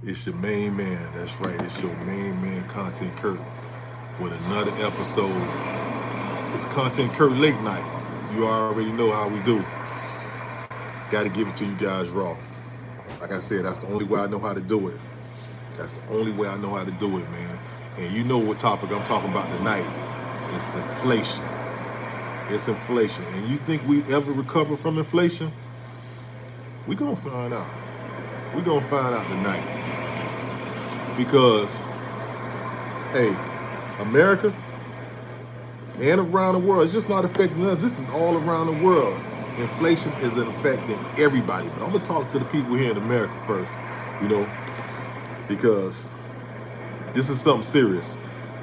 It's your main man. That's right. It's your main man, Content Kurt, with another episode. It's Content Kurt Late Night. You already know how we do. Got to give it to you guys raw. Like I said, that's the only way I know how to do it. That's the only way I know how to do it, man. And you know what topic I'm talking about tonight. It's inflation. It's inflation. And you think we ever recover from inflation? We gonna find out. We gonna find out tonight. Because, hey, America and around the world, it's just not affecting us. This is all around the world. Inflation is affecting everybody. But I'm gonna talk to the people here in America first, you know, because this is something serious.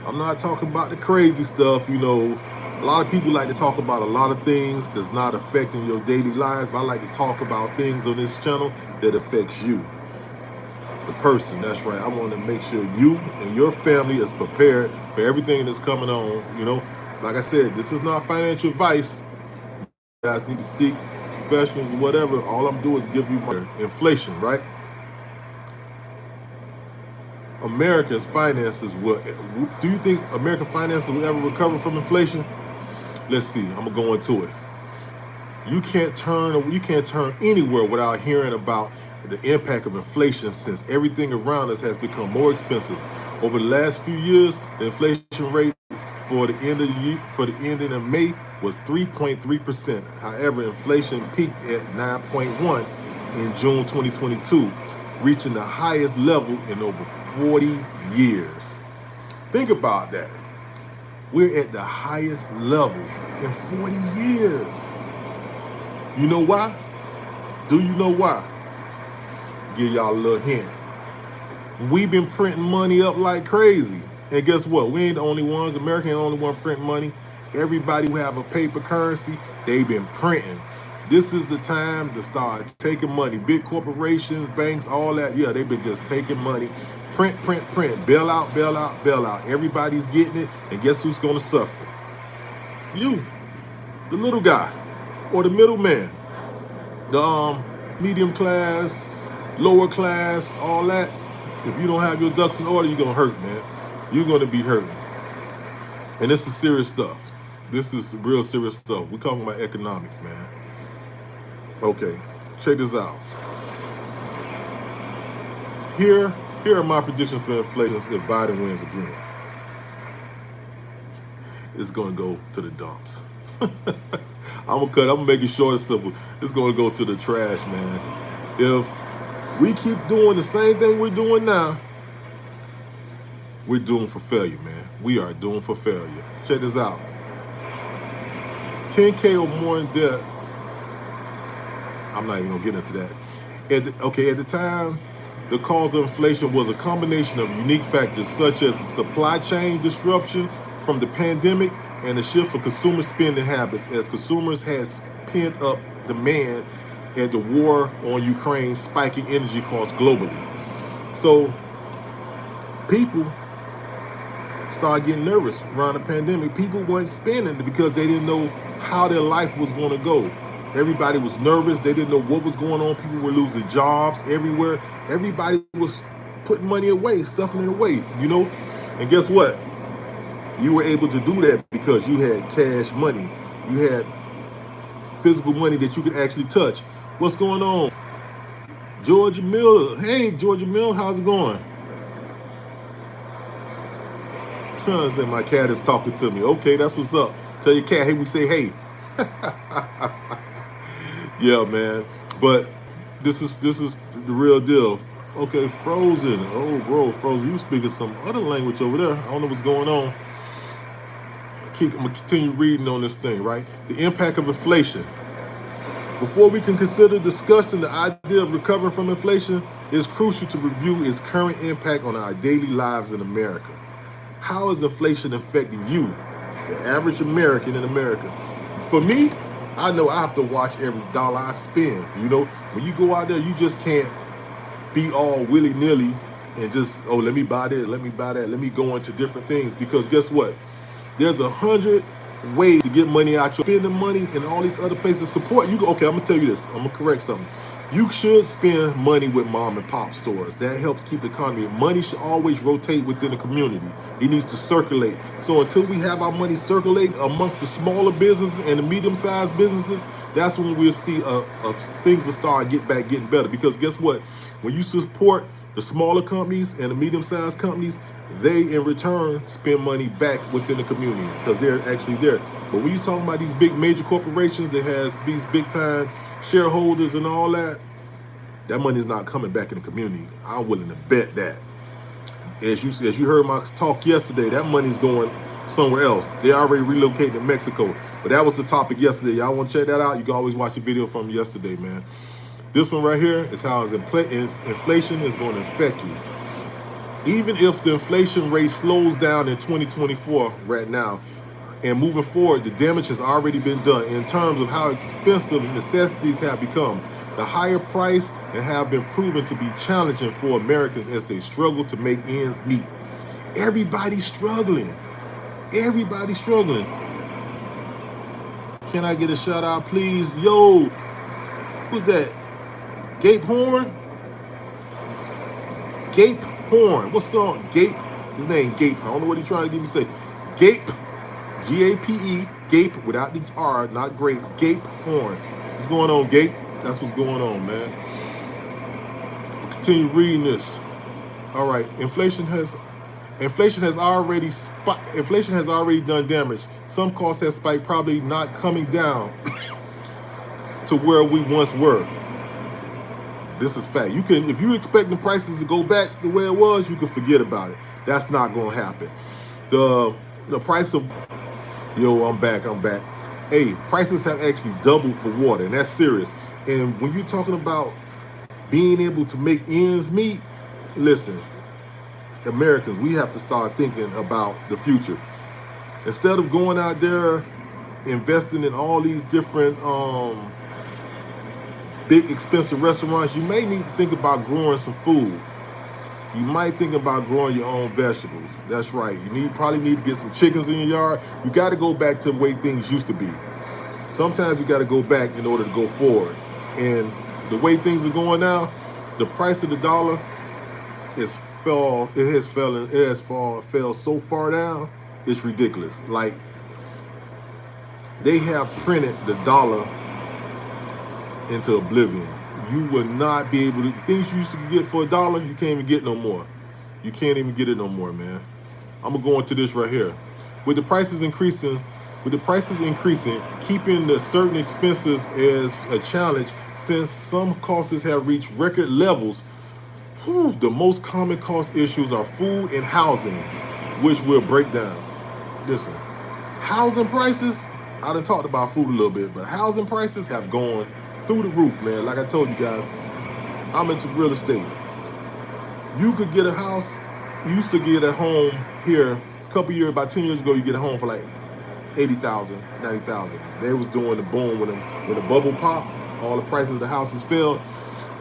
I'm not talking about the crazy stuff, you know. A lot of people like to talk about a lot of things that's not affecting your daily lives, but I like to talk about things on this channel that affects you, the person. That's right. I want to make sure you and your family is prepared for everything that's coming on. You know, like I said, this is not financial advice. You guys need to seek professionals or whatever. All I'm doing is give you my inflation, right? America's finances will. Do you think American finances will ever recover from inflation? Let's see. I'm gonna go into it. You can't turn anywhere without hearing about the impact of inflation, since everything around us has become more expensive. Over the last few years, the inflation rate for the end of the year, for the ending of May, was 3.3%. However, inflation peaked at 9.1 in June 2022, reaching the highest level in over 40 years. Think about that. We're at the highest level in 40 years. You know why? Do you know why? Give y'all a little hint. We've been printing money up like crazy. And guess what? We ain't the only ones. America ain't the only one printing money. Everybody who have a paper currency, they've been printing. This is the time to start taking money. Big corporations, banks, all that. Yeah, they've been just taking money. Print, print, print. Bail out, bail out, bail out. Everybody's getting it. And guess who's going to suffer? You, the little guy, or the middleman, the medium class, lower class, all that. If you don't have your ducks in order, you're gonna hurt, man. You're gonna be hurting. And this is serious stuff. This is real serious stuff. We're talking about economics, man. Okay, check this out. Here are my predictions for inflation if Biden wins again. It's gonna go to the dumps. I'm gonna make it short and simple. It's gonna go to the trash, man. If we keep doing the same thing we're doing now, we're doomed for failure, man. We are doomed for failure. Check this out. 10K or more in debt. I'm not even gonna get into that. At the time, the cause of inflation was a combination of unique factors such as the supply chain disruption from the pandemic and a shift of consumer spending habits as consumers had pent up demand and the war on Ukraine spiking energy costs globally. So people started getting nervous around the pandemic. People weren't spending because they didn't know how their life was going to go. Everybody was nervous. They didn't know what was going on. People were losing jobs everywhere. Everybody was putting money away, stuffing it away, you know? And guess what? You were able to do that because you had cash money. You had physical money that you could actually touch. What's going on? Georgia Mill. Hey, Georgia Mill, how's it going? I said, my cat is talking to me. Okay, that's what's up. Tell your cat, hey, we say hey. Yeah, man. But this is the real deal. Okay, Frozen. Oh, bro, Frozen, you speaking some other language over there. I don't know what's going on. I'm gonna continue reading on this thing, right? The impact of inflation. Before we can consider discussing the idea of recovering from inflation, it's crucial to review its current impact on our daily lives in America. How is inflation affecting you, the average American in America? For me, I know I have to watch every dollar I spend. You know, when you go out there, you just can't be all willy-nilly and just, oh, let me buy this, let me buy that, let me go into different things. Because guess what? There's 100 ways to get money out. You're spending money in all these other places. Support, you go, okay, I'm gonna tell you this. I'm gonna correct something. You should spend money with mom and pop stores. That helps keep the economy. Money should always rotate within the community. It needs to circulate. So until we have our money circulate amongst the smaller businesses and the medium-sized businesses, that's when we'll see things will start getting better. Because guess what? When you support the smaller companies and the medium-sized companies, they in return spend money back within the community because they're actually there. But when you're talking about these big major corporations that has these big-time shareholders and all that, that money is not coming back in the community. I'm willing to bet that. As you heard my talk yesterday, that money's going somewhere else. They already relocated to Mexico. But that was the topic yesterday. Y'all want to check that out? You can always watch a video from yesterday, man. This one right here is how inflation is going to affect you. Even if the inflation rate slows down in 2024 right now, and moving forward, the damage has already been done in terms of how expensive necessities have become. The higher price and have been proven to be challenging for Americans as they struggle to make ends meet. Everybody's struggling. Everybody's struggling. Can I get a shout out, please? Yo, who's that? Gape Horn? Gape Horn. What's on? Gape. His name Gape. I don't know what he's trying to get me to say. Gape. G-A-P-E. Gape without the R, not grape. Gape Horn. What's going on, Gape? That's what's going on, man. I'll continue reading this. All right. Inflation has already done damage. Some costs have spiked, probably not coming down to where we once were. This is fact. If you expect the prices to go back the way it was, you can forget about it. That's not going to happen. The price of I'm back. Hey, prices have actually doubled for water, and that's serious. And when you're talking about being able to make ends meet, listen, Americans, we have to start thinking about the future. Instead of going out there investing in all these different big expensive restaurants, you may need to think about growing some food. You might think about growing your own vegetables. That's right. You probably need to get some chickens in your yard. You got to go back to the way things used to be. Sometimes you got to go back in order to go forward. And the way things are going now, the price of the dollar fell so far down, it's ridiculous. Like, they have printed the dollar into oblivion. You will not be able to, things you used to get for $1, you can't even get no more. You can't even get it no more, man. I'm gonna go into this right here. With the prices increasing, keeping the certain expenses is a challenge since some costs have reached record levels. The most common cost issues are food and housing, which we'll break down. Listen, housing prices, I done talked about food a little bit, but housing prices have gone through the roof, man. Like I told you guys, I'm into real estate. You could get a house, you used to get a home here a couple years, about 10 years ago, you get a home for like 80,000, 90,000. They was doing the boom when the bubble popped, all the prices of the houses fell.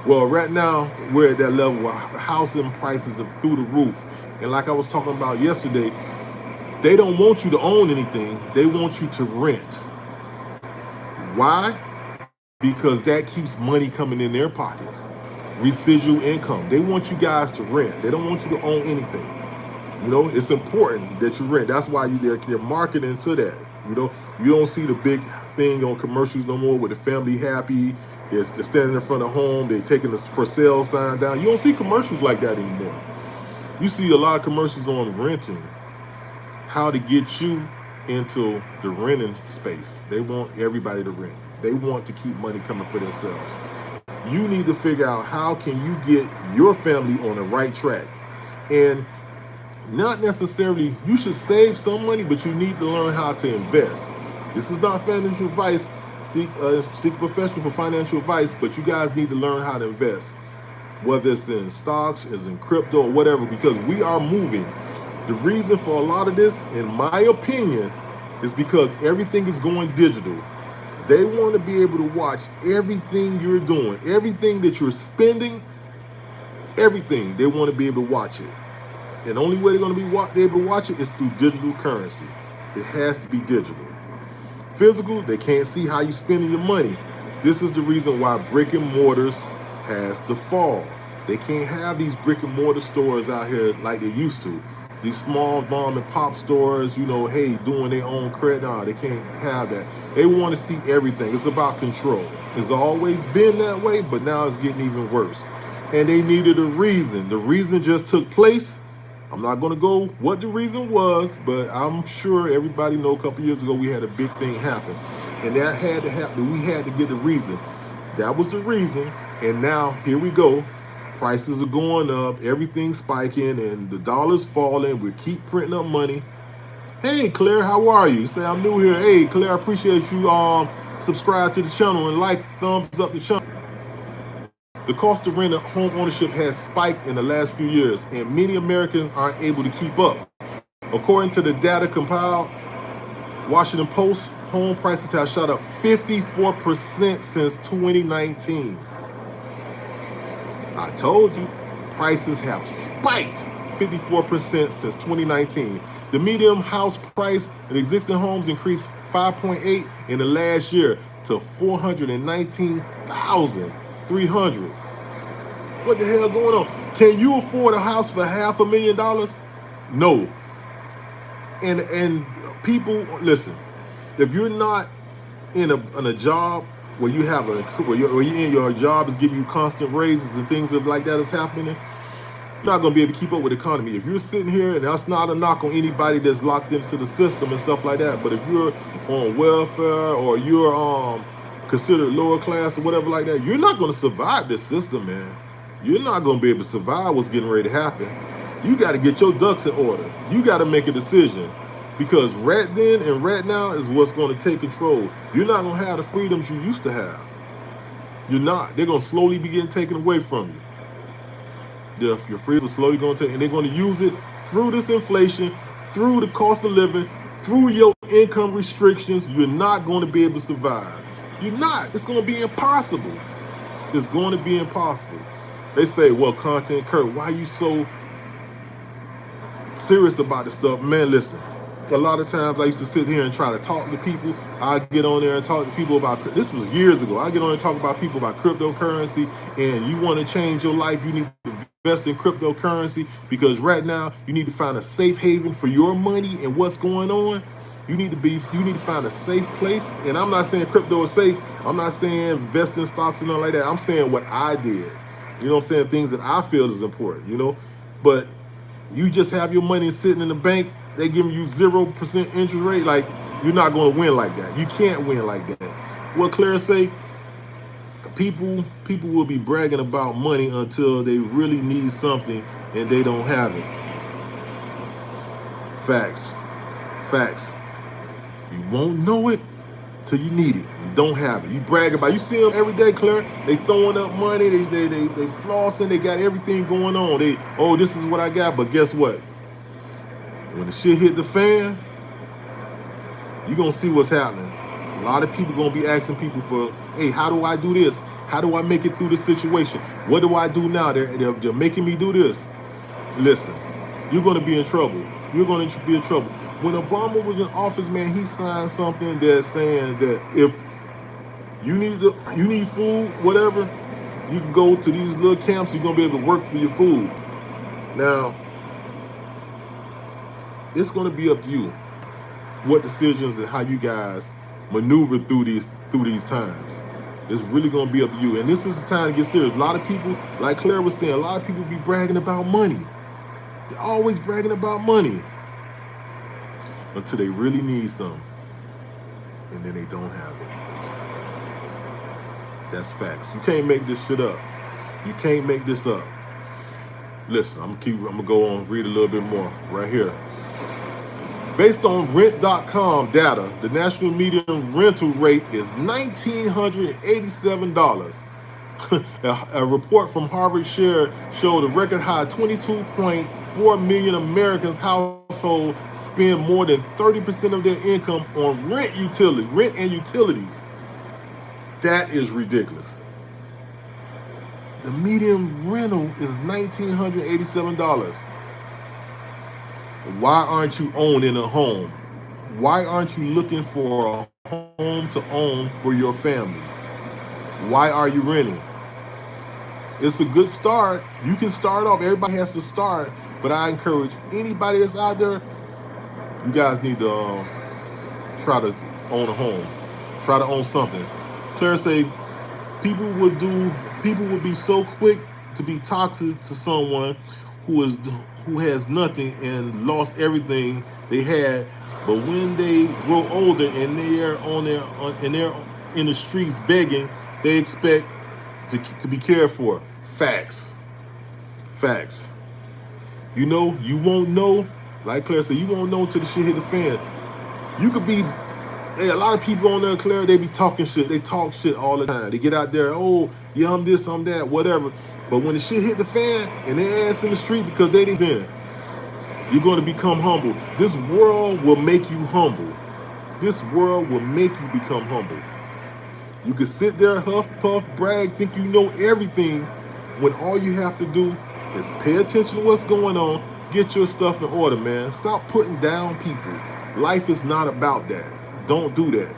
Well, right now, we're at that level where housing prices are through the roof. And like I was talking about yesterday, they don't want you to own anything. They want you to rent. Why? Because that keeps money coming in their pockets. Residual income. They want you guys to rent. They don't want you to own anything. You know, it's important that you rent. That's why they're marketing to that. You know, you don't see the big thing on commercials no more with the family happy. They're standing in front of home. They're taking the for sale sign down. You don't see commercials like that anymore. You see a lot of commercials on renting. How to get you into the renting space. They want everybody to rent. They want to keep money coming for themselves. You need to figure out how can you get your family on the right track. And not necessarily, you should save some money, but you need to learn how to invest. This is not financial advice. Seek a professional for financial advice, but you guys need to learn how to invest. Whether it's in stocks, it's in crypto, or whatever, because we are moving. The reason for a lot of this, in my opinion, is because everything is going digital. They want to be able to watch everything you're doing, everything that you're spending, everything. They want to be able to watch it. And the only way they're going to be able to watch it is through digital currency. It has to be digital. Physical, they can't see how you're spending your money. This is the reason why brick and mortars has to fall. They can't have these brick and mortar stores out here like they used to. These small mom and pop stores, hey, doing their own credit. Nah, they can't have that. They want to see everything. It's about control. It's always been that way, but now it's getting even worse. And they needed a reason. The reason just took place. I'm not going to go what the reason was, but I'm sure everybody know a couple years ago we had a big thing happen. And that had to happen. We had to get the reason. That was the reason. And now here we go. Prices are going up, everything's spiking, and the dollar's falling. We keep printing up money. Hey, Claire, how are you? You say, I'm new here. Hey, Claire, I appreciate you subscribe to the channel and thumbs up the channel. The cost of rent home ownership has spiked in the last few years, and many Americans aren't able to keep up. According to the data compiled, Washington Post, home prices have shot up 54% since 2019. I told you, prices have spiked 54% since 2019. The median house price in existing homes increased 5.8 in the last year to $419,300. What the hell going on? Can you afford a house for $500,000? No. And people, listen, if you're not in a job where you have where you're in your job is giving you constant raises and things like that is happening, you're not going to be able to keep up with the economy. If you're sitting here, and that's not a knock on anybody that's locked into the system and stuff like that, but if you're on welfare or you're considered lower class or whatever like that, you're not going to survive this system, man. You're not going to be able to survive what's getting ready to happen. You got to get your ducks in order. You got to make a decision. Because right then and right now is what's going to take control. You're not going to have the freedoms you used to have. You're not. They're going to slowly begin taken away from you. Your freedoms are slowly going to take, and they're going to use it through this inflation, through the cost of living, through your income restrictions. You're not going to be able to survive. You're not. It's going to be impossible. It's going to be impossible. They say, well, Content Kurt, why are you so serious about this stuff? Man, listen. A lot of times I used to sit here and try to talk to people. I get on there and talk to people about, this was years ago. I get on and talk about people about cryptocurrency, and you want to change your life, you need to invest in cryptocurrency, because right now you need to find a safe haven for your money and what's going on. You need to find a safe place. And I'm not saying crypto is safe. I'm not saying invest in stocks and nothing like that. I'm saying what I did. You know what I'm saying? Things that I feel is important, But you just have your money sitting in the bank, they giving you 0% interest rate, like, you're not going to win like that. You can't win like that. What Claire say, people will be bragging about money until they really need something and they don't have it. Facts. You won't know it till you need it. You don't have it. You brag about it. You see them every day, Claire. They throwing up money. They flossing. They got everything going on. This is what I got. But guess what? When the shit hit the fan, you're going to see what's happening. A lot of people going to be asking people for, hey, how do I do this? How do I make it through this situation? What do I do now? They're making me do this. Listen, you're going to be in trouble. You're going to be in trouble. When Obama was in office, man, he signed something that's saying that if you need food, whatever, you can go to these little camps. You're going to be able to work for your food. Now, it's going to be up to you what decisions and how you guys maneuver through these times. It's really going to be up to you. And this is the time to get serious. A lot of people, like Claire was saying, a lot of people be bragging about money. They're always bragging about money until they really need something, and then they don't have it. That's facts. You can't make this shit up. You can't make this up. Listen, I'm gonna go on and read a little bit more right here. Based on rent.com data, the national median rental rate is $1,987. A report from Harvard showed a record high 22.4 million Americans households spend more than 30% of their income on rent and utilities. That is ridiculous. The median rental is $1,987. Why aren't you owning a home? Why aren't you looking for a home to own for your family? Why are you renting? It's a good start. You can start off. Everybody has to start. But I encourage anybody that's out there, you guys need to try to own a home. Try to own something. Claire say people would be so quick to be toxic to someone who has nothing and lost everything they had, but when they grow older and they're in the streets begging, they expect to be cared for. Facts. Facts. You know, you won't know, like Claire said, you won't know until the shit hit the fan. You could be, hey, a lot of people on there, Claire, they be talking shit. They talk shit all the time. They get out there, oh, yeah, I'm this, I'm that, whatever. But when the shit hit the fan and they ass in the street because they didn't, you're going to become humble. This world will make you humble. This world will make you become humble. You can sit there, huff, puff, brag, think you know everything, when all you have to do is pay attention to what's going on, get your stuff in order, man. Stop putting down people. Life is not about that. Don't do that.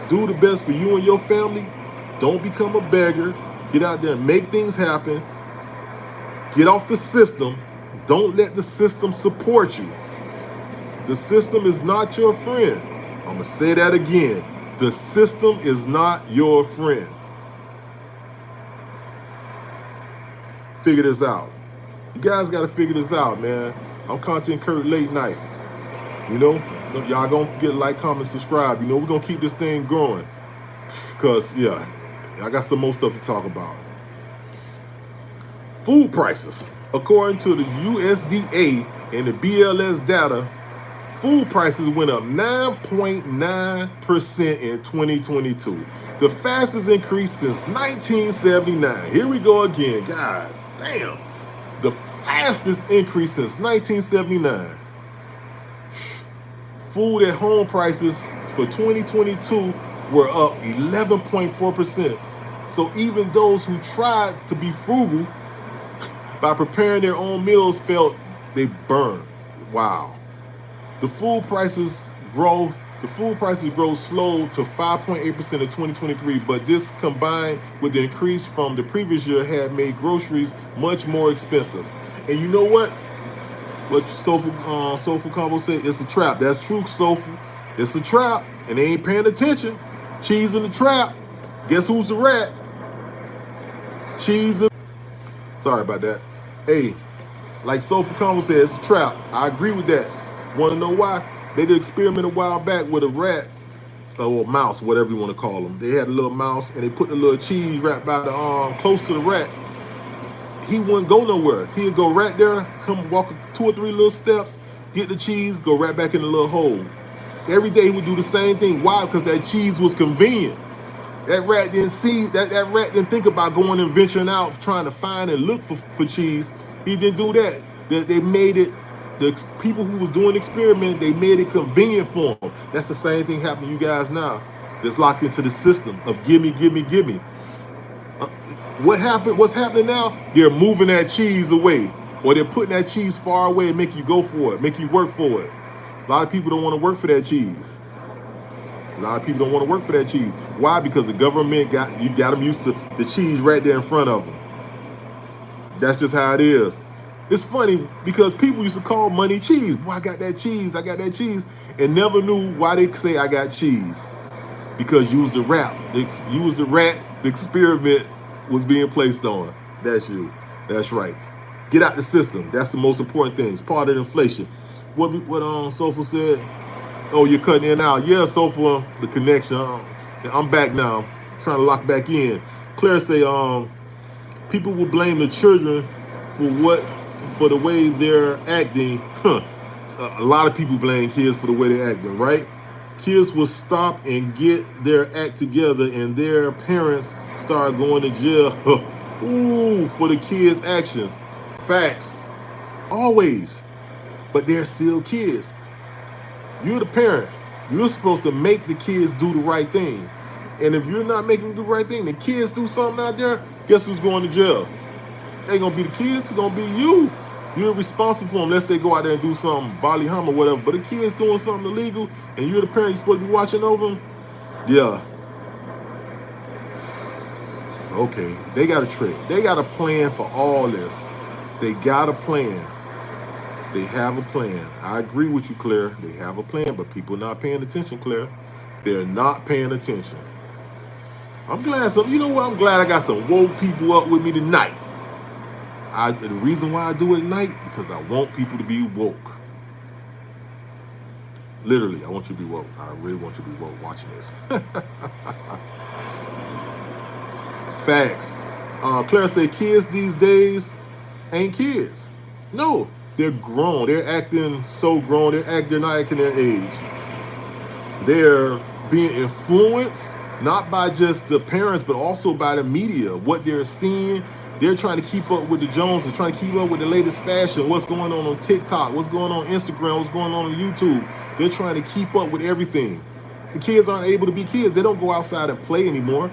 Do the best for you and your family. Don't become a beggar. Get out there and make things happen. Get off the system. Don't let the system support you. The system is not your friend. I'm going to say that again. The system is not your friend. Figure this out. You guys got to figure this out, man. I'm Content Kurt late night. You know, y'all don't forget to like, comment, subscribe. You know, we're going to keep this thing growing. Because, yeah, I got some more stuff to talk about. Food prices. According to the USDA and the BLS data, food prices went up 9.9% in 2022. The fastest increase since 1979. Here we go again. God damn. The fastest increase since 1979. Food at home prices for 2022 were up 11.4%. So even those who tried to be frugal by preparing their own meals felt they burned. Wow. The food prices growth slowed to 5.8% in 2023, but this combined with the increase from the previous year had made groceries much more expensive. And you know what? What Soulful Combo said, it's a trap. That's true, Soulful. It's a trap, and they ain't paying attention. Cheese in the trap. Guess who's the rat? Cheese in... Sorry about that. Hey, like Soulful Combo said, it's a trap. I agree with that. Want to know why? They did experiment a while back with a rat, or a mouse, whatever you want to call them. They had a little mouse, and they put the little cheese right by the close to the rat. He wouldn't go nowhere. He'd go right there, come walk 2 or 3 little steps, get the cheese, go right back in the little hole. Every day he would do the same thing. Why? Because that cheese was convenient. That rat didn't see, that rat didn't think about going and venturing out, trying to find and look for cheese. He didn't do that. They made it, the people who was doing the experiment, they made it convenient for them. That's the same thing happening to you guys now. That's locked into the system of gimme, gimme, gimme. What happened? What's happening now? They're moving that cheese away, or they're putting that cheese far away and make you go for it, make you work for it. A lot of people don't want to work for that cheese. A lot of people don't want to work for that cheese. Why? Because the government got them used to the cheese right there in front of them. That's just how it is. It's funny because people used to call money cheese. Boy, I got that cheese, and never knew why they say I got cheese. Because you was the rat. You was the rat. The experiment was being placed on. That's you. That's right. Get out the system. That's the most important thing. It's part of inflation. What Soulful said? Oh, you're cutting in and out. Yeah, Soulful, the connection. I'm back now. Trying to lock back in. Claire say, people will blame the children for the way they're acting. A lot of people blame kids for the way they're acting, right? Kids will stop and get their act together, and their parents start going to jail. Ooh, for the kids' action. Facts. Always. But they're still kids. You're the parent. You're supposed to make the kids do the right thing. And if you're not making them do the right thing, the kids do something out there, guess who's going to jail? Ain't gonna be the kids, it's gonna be you. You're responsible for them unless they go out there and do something, Bali Hum or whatever. But the kids doing something illegal and you're the parent, you're supposed to be watching over them. Yeah. Okay, they got a trick. They got a plan for all this. They got a plan. They have a plan. I agree with you, Claire. They have a plan, but people not paying attention, Claire. They're not paying attention. I'm glad you know what? I'm glad I got some woke people up with me tonight. The reason why I do it at night, because I want people to be woke. Literally, I want you to be woke. I really want you to be woke watching this. Facts. Claire said kids these days ain't kids. No, they're grown. They're acting so grown. They're not acting their age. They're being influenced not by just the parents, but also by the media. What they're seeing, they're trying to keep up with the Joneses, trying to keep up with the latest fashion, what's going on TikTok, what's going on Instagram, what's going on YouTube. They're trying to keep up with everything. The kids aren't able to be kids. They don't go outside and play anymore.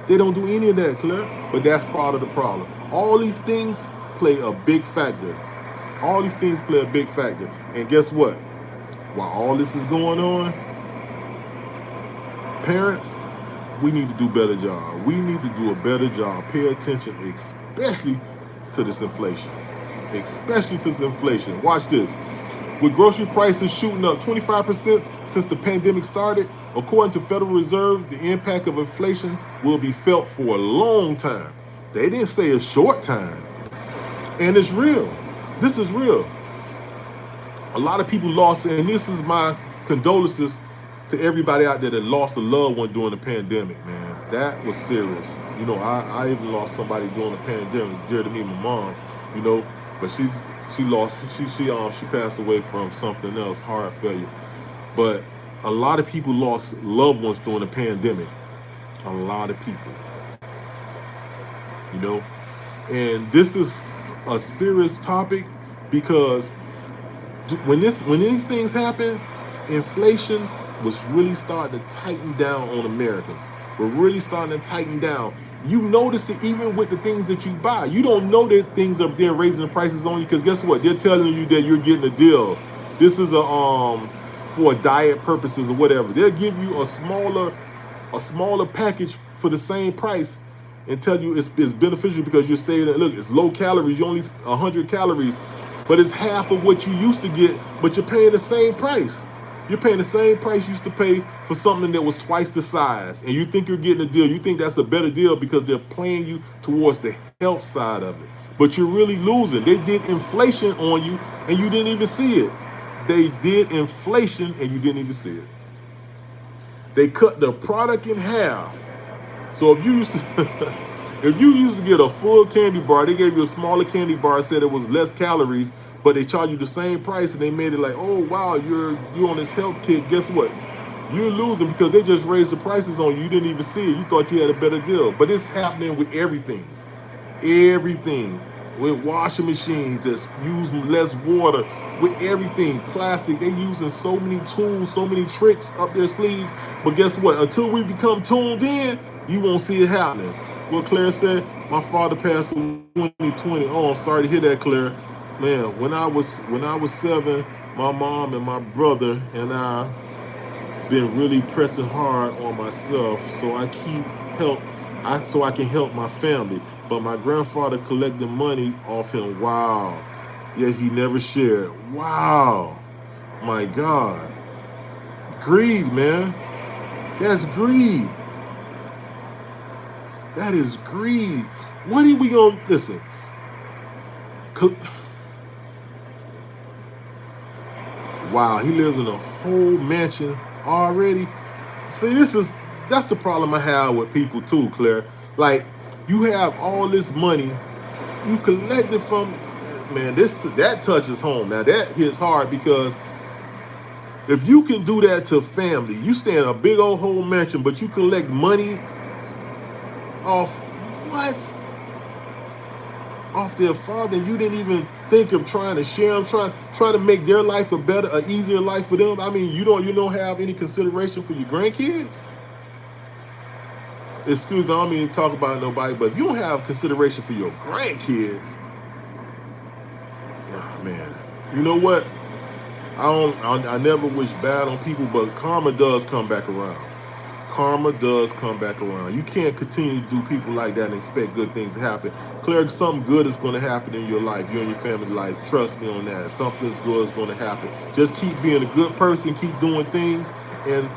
They don't do any of that, Claire. But that's part of the problem. All these things play a big factor. All these things play a big factor. And guess what? While all this is going on, parents, we need to do a better job. We need to do a better job. Pay attention, especially to this inflation. Especially to this inflation. Watch this. With grocery prices shooting up 25% since the pandemic started, according to Federal Reserve, the impact of inflation will be felt for a long time. They didn't say a short time. And it's real. This is real. A lot of people lost, and this is my condolences to everybody out there that lost a loved one during the pandemic, man. That was serious. You know, I even lost somebody during the pandemic. It's dear to me, my mom, you know, but she passed away from something else, heart failure. But a lot of people lost loved ones during the pandemic. A lot of people. You know? And this is a serious topic because when these things happen, inflation was really starting to tighten down on Americans. We're really starting to tighten down. You notice it even with the things that you buy. You don't know that things are there raising the prices on you because guess what? They're telling you that you're getting a deal. This is for diet purposes or whatever. They'll give you a smaller package for the same price and tell you it's beneficial because you're saying that, look, it's low calories, you only 100 calories, but it's half of what you used to get, but you're paying the same price. You're paying the same price you used to pay for something that was twice the size, and you think you're getting a deal. You think that's a better deal because they're playing you towards the health side of it. But you're really losing. They did inflation on you, and you didn't even see it. They did inflation, and you didn't even see it. They cut the product in half. So if you used to get a full candy bar, they gave you a smaller candy bar, said it was less calories, but they charge you the same price, and they made it like, oh wow, you're on this health kick. Guess what? You're losing because they just raised the prices on you. You didn't even see it. You thought you had a better deal. But it's happening with everything. Everything. With washing machines that use less water. With everything. Plastic. They're using so many tools, so many tricks up their sleeve. But guess what? Until we become tuned in, you won't see it happening. What Claire said, my father passed in 2020. Oh, I'm sorry to hear that, Claire. Man, when I was 7, my mom and my brother and I been really pressing hard on myself so I can help my family. But my grandfather collected money off him. Wow. Yet he never shared. Wow. My God. Greed, man. That's greed. That is greed. What are we gonna listen? Wow, he lives in a whole mansion already. See, that's the problem I have with people too, Claire. Like, you have all this money, you collect it from, man, that touches home. Now that hits hard because if you can do that to family, you stay in a big old whole mansion, but you collect money off what? Off their father, you didn't even think of trying to share them, trying to make their life a easier life for them. I mean, you don't have any consideration for your grandkids. Excuse me, I don't mean to talk about nobody, but if you don't have consideration for your grandkids, oh, man, you know what? I never wish bad on people, but karma does come back around. karma does come back around. You can't continue to do people like that and expect good things to happen. Claire, something good is going to happen in your life, you and your family life. Trust me on that. Something's good is going to happen. Just keep being a good person, keep doing things, and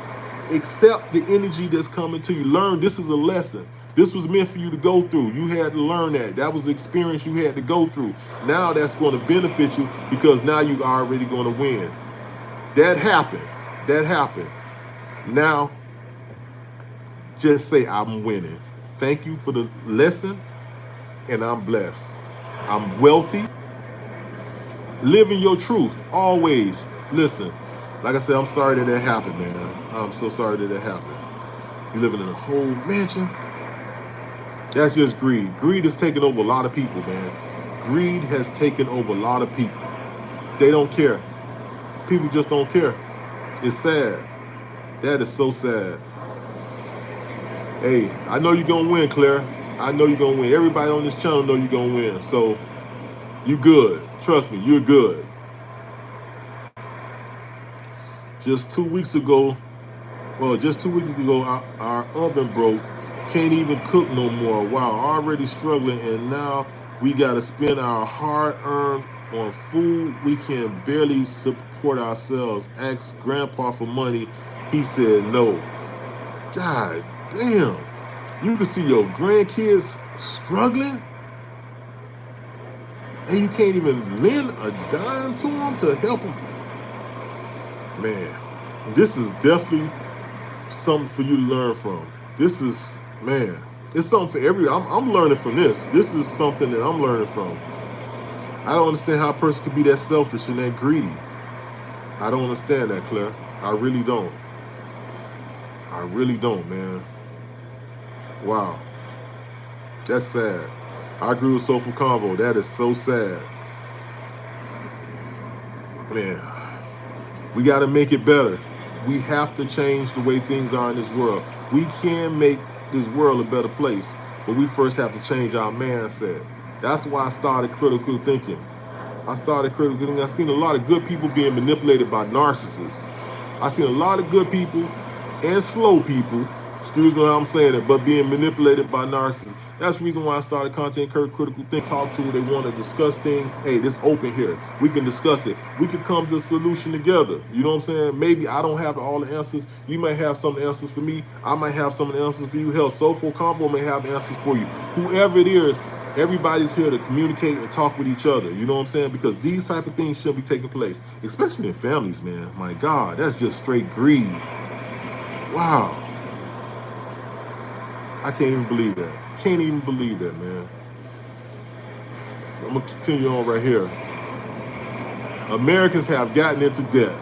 accept the energy that's coming to you. Learn this is a lesson. This was meant for you to go through. You had to learn that. That was the experience you had to go through. Now that's going to benefit you because now you're already going to win. That happened. That happened. Now, just say, I'm winning. Thank you for the lesson, and I'm blessed. I'm wealthy. Living your truth, always. Listen, like I said, I'm sorry that that happened, man. I'm so sorry that that happened. You're living in a whole mansion. That's just greed. Greed has taken over a lot of people, man. Greed has taken over a lot of people. They don't care. People just don't care. It's sad. That is so sad. Hey, I know you're going to win, Claire. I know you're going to win. Everybody on this channel know you're going to win. So, you good. Trust me, you're good. Just 2 weeks ago, our oven broke. Can't even cook no more. Wow, already struggling, and now we got to spend our hard-earned on food. We can barely support ourselves. Asked Grandpa for money. He said no. God damn. You can see your grandkids struggling, and you can't even lend a dime to them to help them. Man, this is definitely something for you to learn from. This is, man, it's something for I'm learning from this. This is something that I'm learning from. I don't understand how a person could be that selfish and that greedy. I don't understand that, Claire. I really don't. I really don't, man. Wow. That's sad. I agree with Soulful Convo. That is so sad. Man, we got to make it better. We have to change the way things are in this world. We can make this world a better place, but we first have to change our mindset. That's why I started critical thinking. I seen a lot of good people being manipulated by narcissists. I seen a lot of good people and slow people, excuse me how I'm saying it, but being manipulated by narcissists. That's the reason why I started Content Critical Think. Talk to, they want to discuss things. Hey, this open here. We can discuss it. We can come to a solution together. You know what I'm saying? Maybe I don't have all the answers. You might have some answers for me. I might have some answers for you. Hell, Soulful Convo may have answers for you. Whoever it is, everybody's here to communicate and talk with each other. You know what I'm saying? Because these type of things should be taking place, especially in families, man. My God, that's just straight greed. Wow. I can't even believe that. Can't even believe that, man. I'm going to continue on right here. Americans have gotten into debt.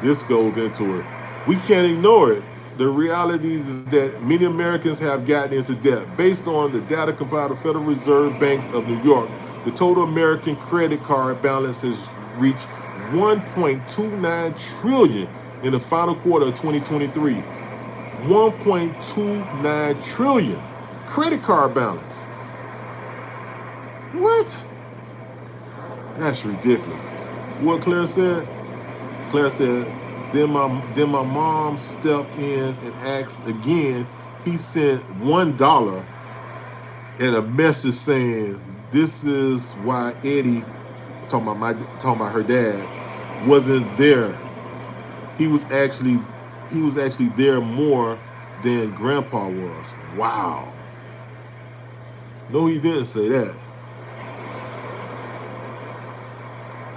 This goes into it. We can't ignore it. The reality is that many Americans have gotten into debt. Based on the data compiled by the Federal Reserve Banks of New York, the total American credit card balance has reached $1.29 trillion in the final quarter of 2023. 1.29 trillion credit card balance. What? That's ridiculous. What Claire said? Claire said, then my mom stepped in and asked again. He sent $1 and a message saying, this is why Eddie, talking about her dad, wasn't there. He was actually there more than Grandpa was. Wow. No, he didn't say that.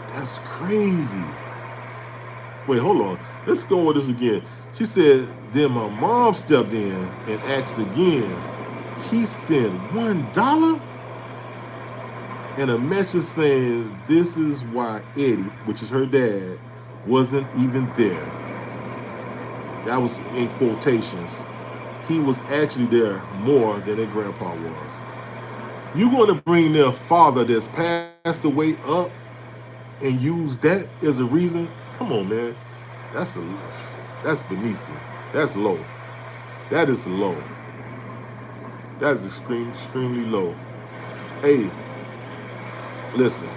That's crazy. Wait, hold on. Let's go over this again. She said, then my mom stepped in and asked again. He sent $1 and a message saying, this is why Eddie, which is her dad, wasn't even there. That was in quotations. He was actually there more than their grandpa was. You're going to bring their father that's passed away up and use that as a reason? Come on, man. That's beneath you. That's low. That is low. That is extremely low. Hey, listen.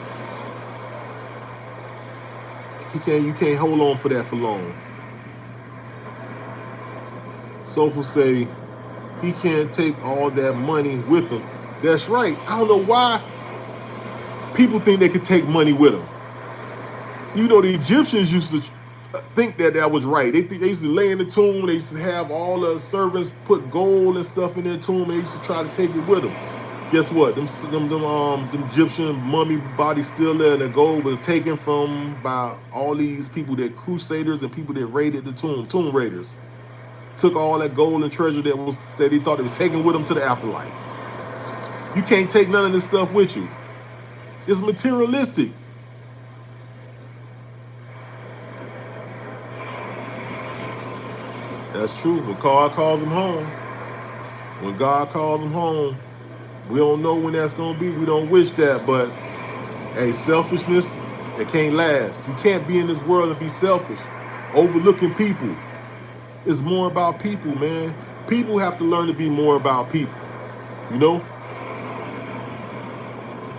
You can't hold on for that for long. Soulful say he can't take all that money with him. That's right. I don't know why people think they could take money with them. You know, the Egyptians used to think that that was right. They used to lay in the tomb. They used to have all the servants put gold and stuff in their tomb. They used to try to take it with them. Guess what? Them Egyptian mummy bodies still there, and the gold was taken from by all these people that crusaders and people that raided the tomb raiders. Took all that gold and treasure that he thought they was taking with them to the afterlife. You can't take none of this stuff with you. It's materialistic. That's true. When God calls him home, when God calls him home, we don't know when that's going to be. We don't wish that, but hey, selfishness, it can't last. You can't be in this world and be selfish, overlooking people. It's more about people, man. People have to learn to be more about people. You know?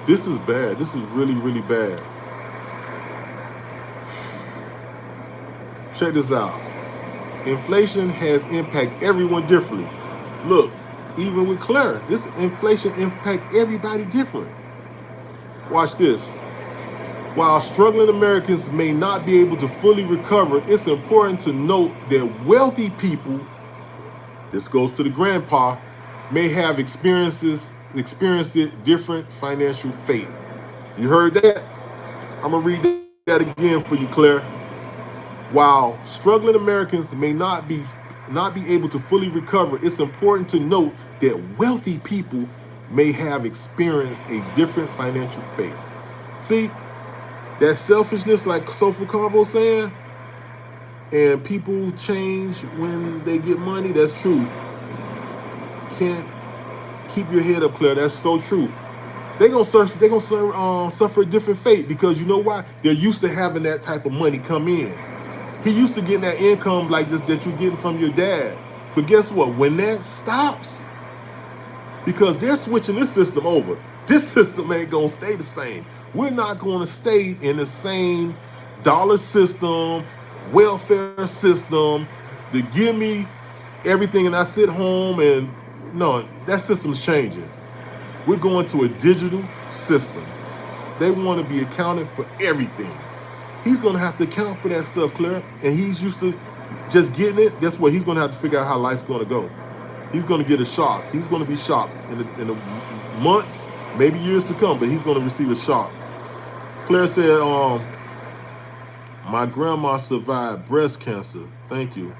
This is bad. This is really, really bad. Check this out. Inflation has impacted everyone differently. Look, even with Claire, this inflation impacts everybody different. Watch this. While struggling Americans may not be able to fully recover, it's important to note that wealthy people, this goes to the grandpa, may have experienced it different financial fate. You heard that? I'm gonna read that again for you, Claire. While struggling Americans may not be able to fully recover, it's important to note that wealthy people may have experienced a different financial fate. See, that selfishness, like Soulful Convo saying, and people change when they get money, that's true. Can't keep your head up, Claire. That's so true. They're gonna suffer a different fate because you know why? They're used to having that type of money come in. He used to getting that income like this that you're getting from your dad. But guess what? When that stops, because they're switching this system over, this system ain't gonna stay the same. We're not gonna stay in the same dollar system, welfare system, to give me everything and I sit home and no, that system's changing. We're going to a digital system. They want to be accounted for everything. He's going to have to account for that stuff, Claire. And he's used to just getting it. Guess what? He's going to have to figure out how life's going to go. He's going to get a shock. He's going to be shocked in the months, maybe years to come, but he's going to receive a shock. Claire said, my grandma survived breast cancer. Thank you.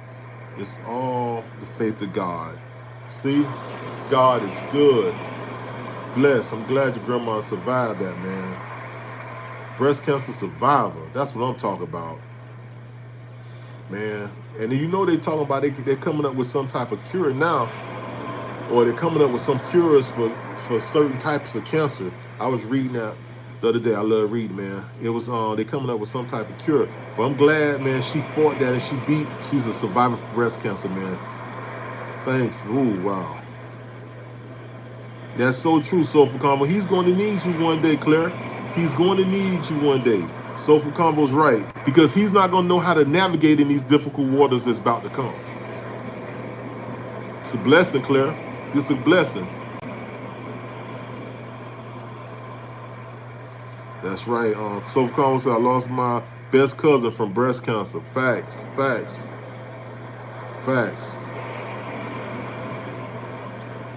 It's all the faith of God. See, God is good. Bless. I'm glad your grandma survived that, man. Breast cancer survivor. That's what I'm talking about. Man. And you know they talking about they're coming up with some type of cure now. Or they're coming up with some cures for certain types of cancer. I was reading that the other day. I love reading, man. It was they coming up with some type of cure. But I'm glad, man, she fought that and she's a survivor of breast cancer, man. Thanks. Ooh, wow. That's so true, Soulful Combo. He's going to need you one day, Claire. He's going to need you one day. Soulful Combo's right. Because he's not going to know how to navigate in these difficult waters that's about to come. It's a blessing, Claire. It's a blessing. That's right. Soulful Combo said, I lost my best cousin from breast cancer. Facts. Facts. Facts.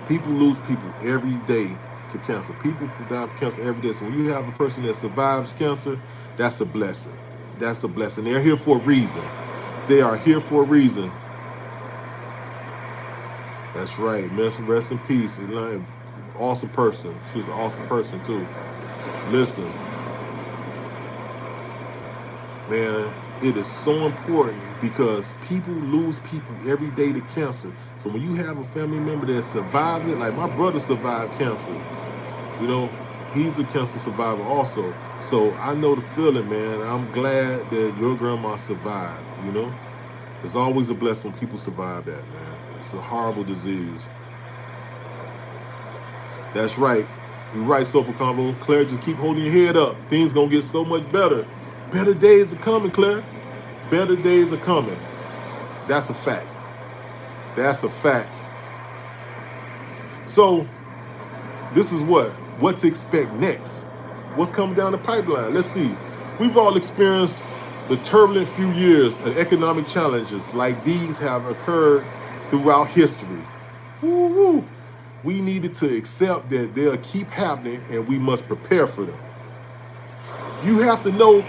People lose people every day to cancer. People die from cancer every day. So when you have a person that survives cancer, that's a blessing. That's a blessing. They're here for a reason. They are here for a reason. That's right. Rest in peace. Awesome person. She was an awesome person too. Listen, man, it is so important because people lose people every day to cancer. So when you have a family member that survives it, like my brother survived cancer, you know, he's a cancer survivor also. So I know the feeling, man. I'm glad that your grandma survived, you know. It's always a blessing when people survive that, man. It's a horrible disease. That's right. You're right, Soulful Combo. Claire, just keep holding your head up. Things gonna get so much better. Better days are coming, Claire. Better days are coming. That's a fact. That's a fact. So this is what to expect next. What's coming down the pipeline? Let's see. We've all experienced the turbulent few years of economic challenges like these have occurred throughout history. Woo-hoo. We needed to accept that they'll keep happening and we must prepare for them. You have to know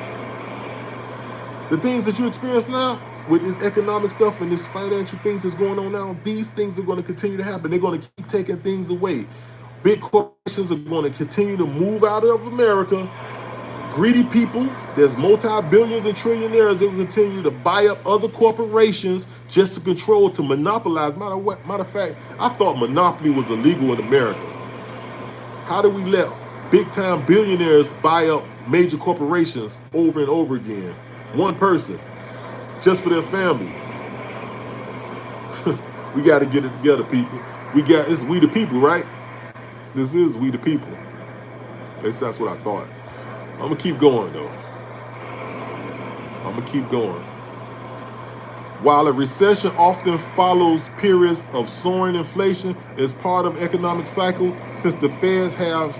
the things that you experience now with this economic stuff and this financial things that's going on now. These things are going to continue to happen. They're going to keep taking things away. Big corporations are going to continue to move out of America. Greedy people, there's multi-billions and trillionaires that will continue to buy up other corporations just to control, to monopolize. Matter of fact, I thought monopoly was illegal in America. How do we let big-time billionaires buy up major corporations over and over again? One person, just for their family. We got to get it together, people. It's we the people, right? This is we the people. At least that's what I thought. I'm going to keep going, though. I'm going to keep going. While a recession often follows periods of soaring inflation as part of economic cycle, since the Feds have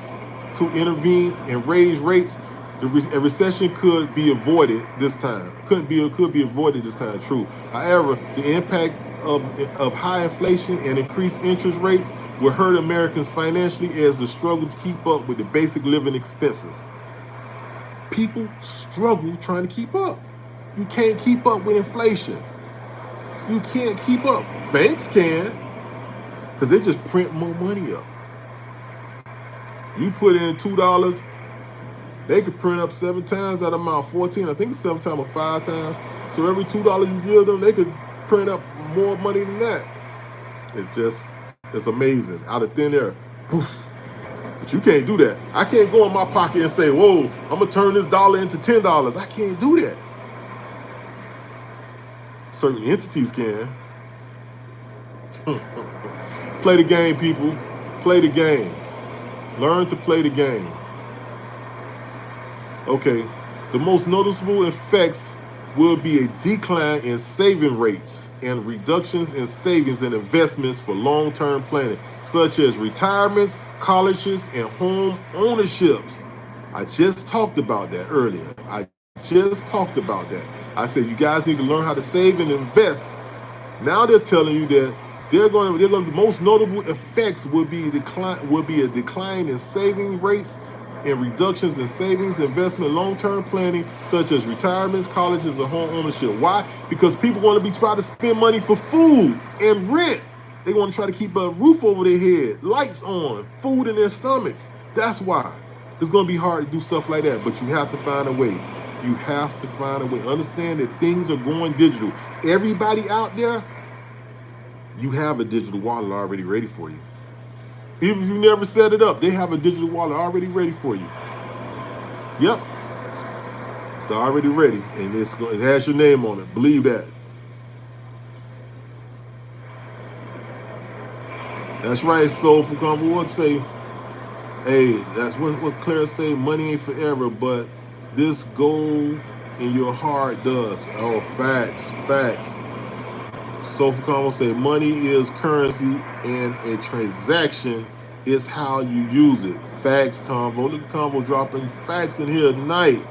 to intervene and raise rates, a recession could be avoided this time. Could be avoided this time, true. However, the impact of high inflation and increased interest rates will hurt Americans financially as they struggle to keep up with the basic living expenses. People struggle trying to keep up. You can't keep up with inflation. You can't keep up. Banks can, because they just print more money up. You put in $2, they could print up 7 times that amount, 14. I think it's 7 times or 5 times. So every $2 you give them, they could print up more money than that. It's amazing. Out of thin air, poof. But you can't do that. I can't go in my pocket and say, whoa, I'm going to turn this dollar into $10. I can't do that. Certain entities can. Play the game, people. Play the game. Learn to play the game. Okay, the most noticeable effects will be a decline in saving rates and reductions in savings and investments for long-term planning, such as retirements, colleges, and home ownerships. I just talked about that earlier. I said you guys need to learn how to save and invest. Now they're telling you that they're going to the most notable effects will be a decline in saving rates and reductions in savings, investment, long-term planning, such as retirements, colleges, and home ownership. Why? Because people want to be trying to spend money for food and rent. They want to try to keep a roof over their head, lights on, food in their stomachs. That's why. It's going to be hard to do stuff like that, but you have to find a way. You have to find a way. Understand that things are going digital. Everybody out there, you have a digital wallet already ready for you. Even if you never set it up, they have a digital wallet already ready for you. Yep. It's already ready, and it has your name on it. Believe that. That's right, Soulful Combo would say, hey, that's what Claire say, money ain't forever, but this gold in your heart does. Oh, facts. Soulful Combo say, money is currency and a transaction is how you use it. Facts, Combo. Look at Combo dropping facts in here tonight.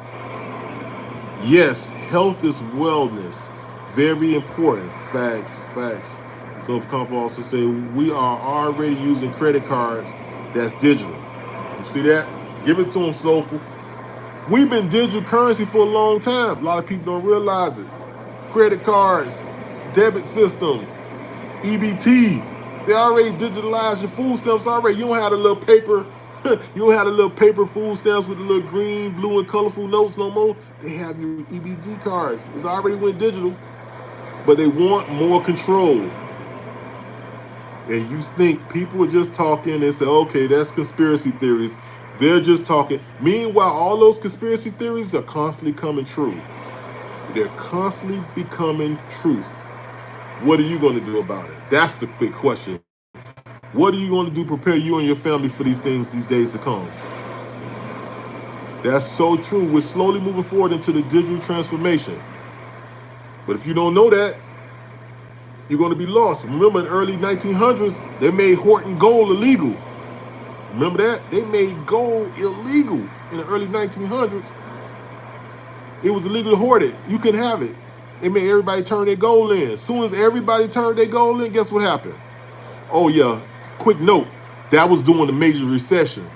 Yes, health is wellness. Very important. Facts. Soulful Combo also say, we are already using credit cards that's digital. You see that? Give it to them, Soulful. We've been digital currency for a long time. A lot of people don't realize it. Credit cards, debit systems, EBT. They already digitalized your food stamps already. You don't have a little paper. You don't have a little paper food stamps with the little green, blue, and colorful notes no more. They have your EBT cards. It's already went digital, but they want more control. And you think people are just talking and say, okay, that's conspiracy theories. They're just talking. Meanwhile, all those conspiracy theories are constantly coming true. They're constantly becoming truth. What are you going to do about it? That's the big question. What are you going to do to prepare you and your family for these things these days to come? That's so true. We're slowly moving forward into the digital transformation. But if you don't know that, you're going to be lost. Remember in the early 1900s, they made hoarding gold illegal. Remember that? They made gold illegal in the early 1900s. It was illegal to hoard it. You couldn't have it. They made everybody turn their gold in. As soon as everybody turned their gold in, guess what happened? Oh yeah, quick note. That was during the major recession.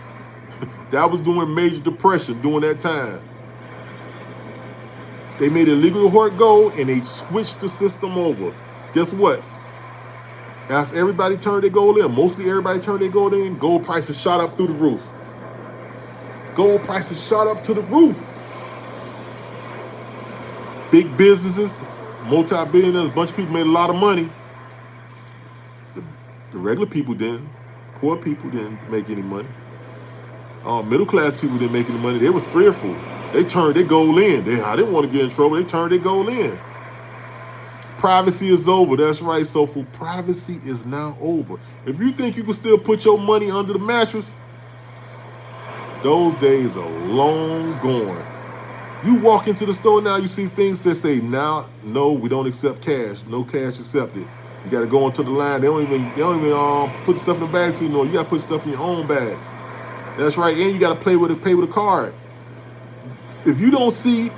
That was during major depression during that time. They made it illegal to hoard gold and they switched the system over. Guess what? As everybody turned their gold in, mostly everybody turned their gold in, gold prices shot up through the roof. Gold prices shot up to the roof. Big businesses, multi-billionaires, a bunch of people made a lot of money. The regular people didn't. Poor people didn't make any money. Middle class people didn't make any money. They was fearful. They turned their gold in. I didn't want to get in trouble. They turned their gold in. Privacy is over. That's right, Soulful. Privacy is now over. If you think you can still put your money under the mattress, those days are long gone. You walk into the store now, you see things that say, now, no, we don't accept cash. No cash accepted. You got to go into the line. They don't even put stuff in the bags for you. You got to put stuff in your own bags. That's right. And you got to pay with a card. If you don't see